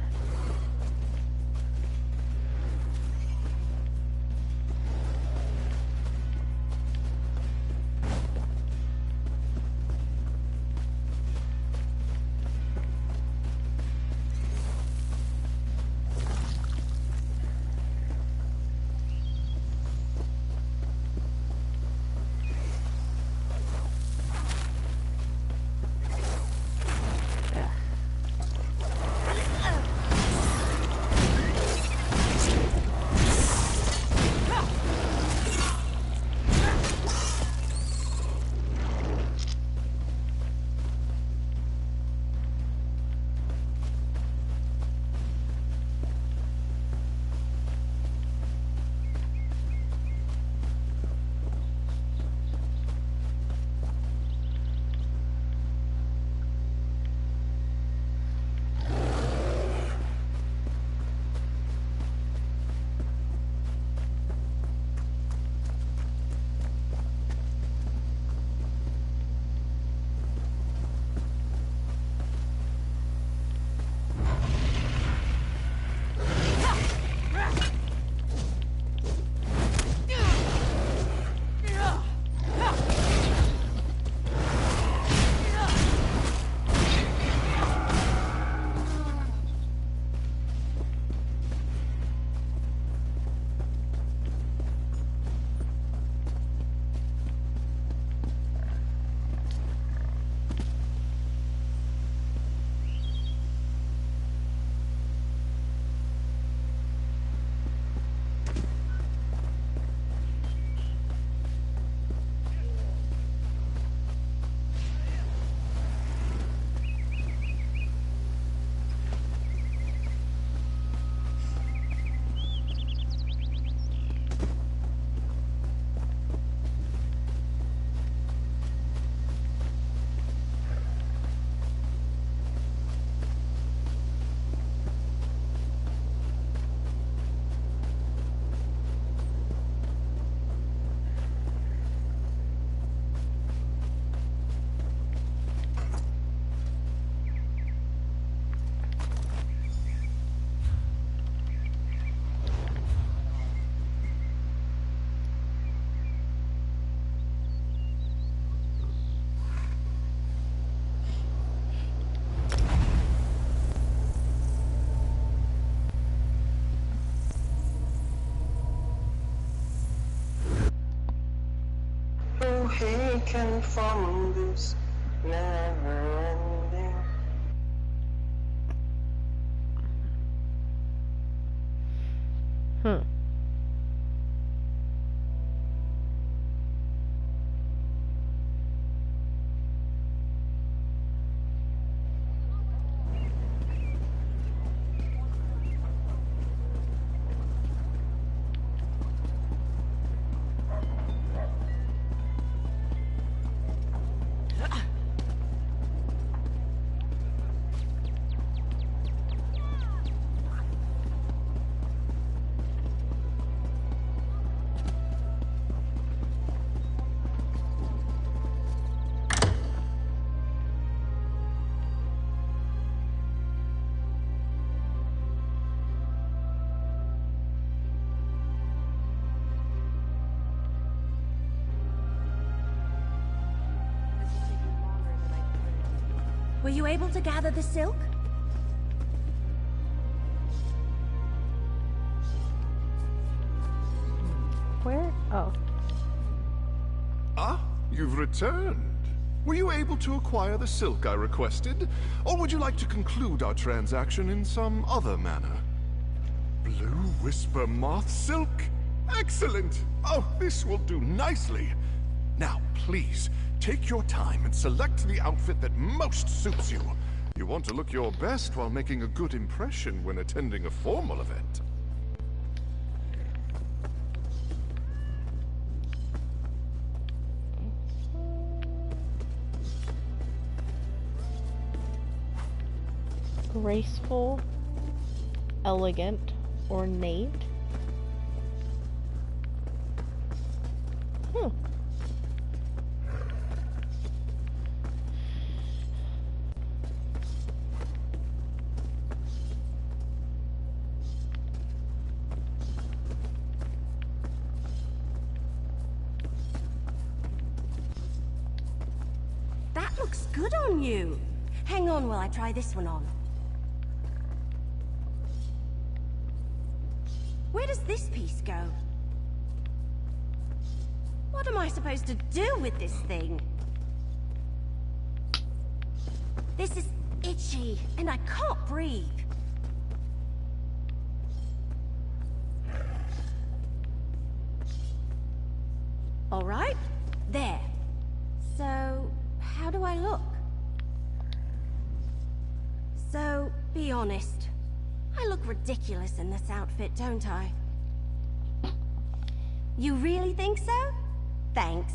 He can from this never ending. Were you able to gather the silk? Where? Oh. Ah, you've returned. Were you able to acquire the silk I requested? Or would you like to conclude our transaction in some other manner? Blue Whisper Moth silk? Excellent! Oh, this will do nicely. Now, please, take your time and select the outfit that most suits you. You want to look your best while making a good impression when attending a formal event. Graceful, elegant, ornate. That looks good on you. Hang on while I try this one on. Where does this piece go? What am I supposed to do with this thing? This is itchy, and I can't breathe. All right, there. So, how do I look? So, be honest. I look ridiculous in this outfit, don't I? You really think so? Thanks.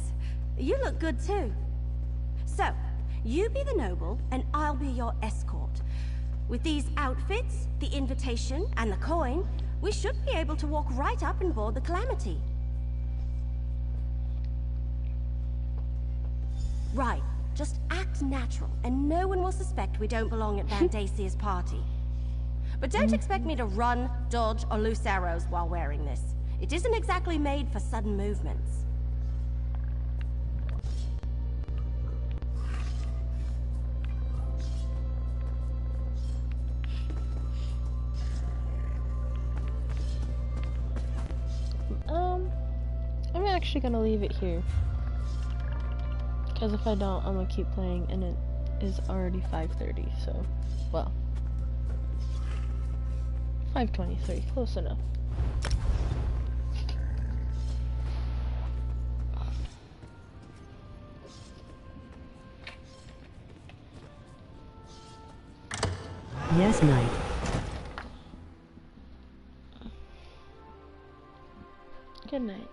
You look good too. So, you be the noble, and I'll be your escort. With these outfits, the invitation, and the coin, we should be able to walk right up and board the Calamity. Right. Just act natural, and no one will suspect we don't belong at Van Dacia's party. But don't expect me to run, dodge, or loose arrows while wearing this. It isn't exactly made for sudden movements. I'm actually gonna leave it here. Because if I don't, I'm gonna keep playing, and it is already 5:30, so, well, 5:23, close enough. Yes, Knight. Good night.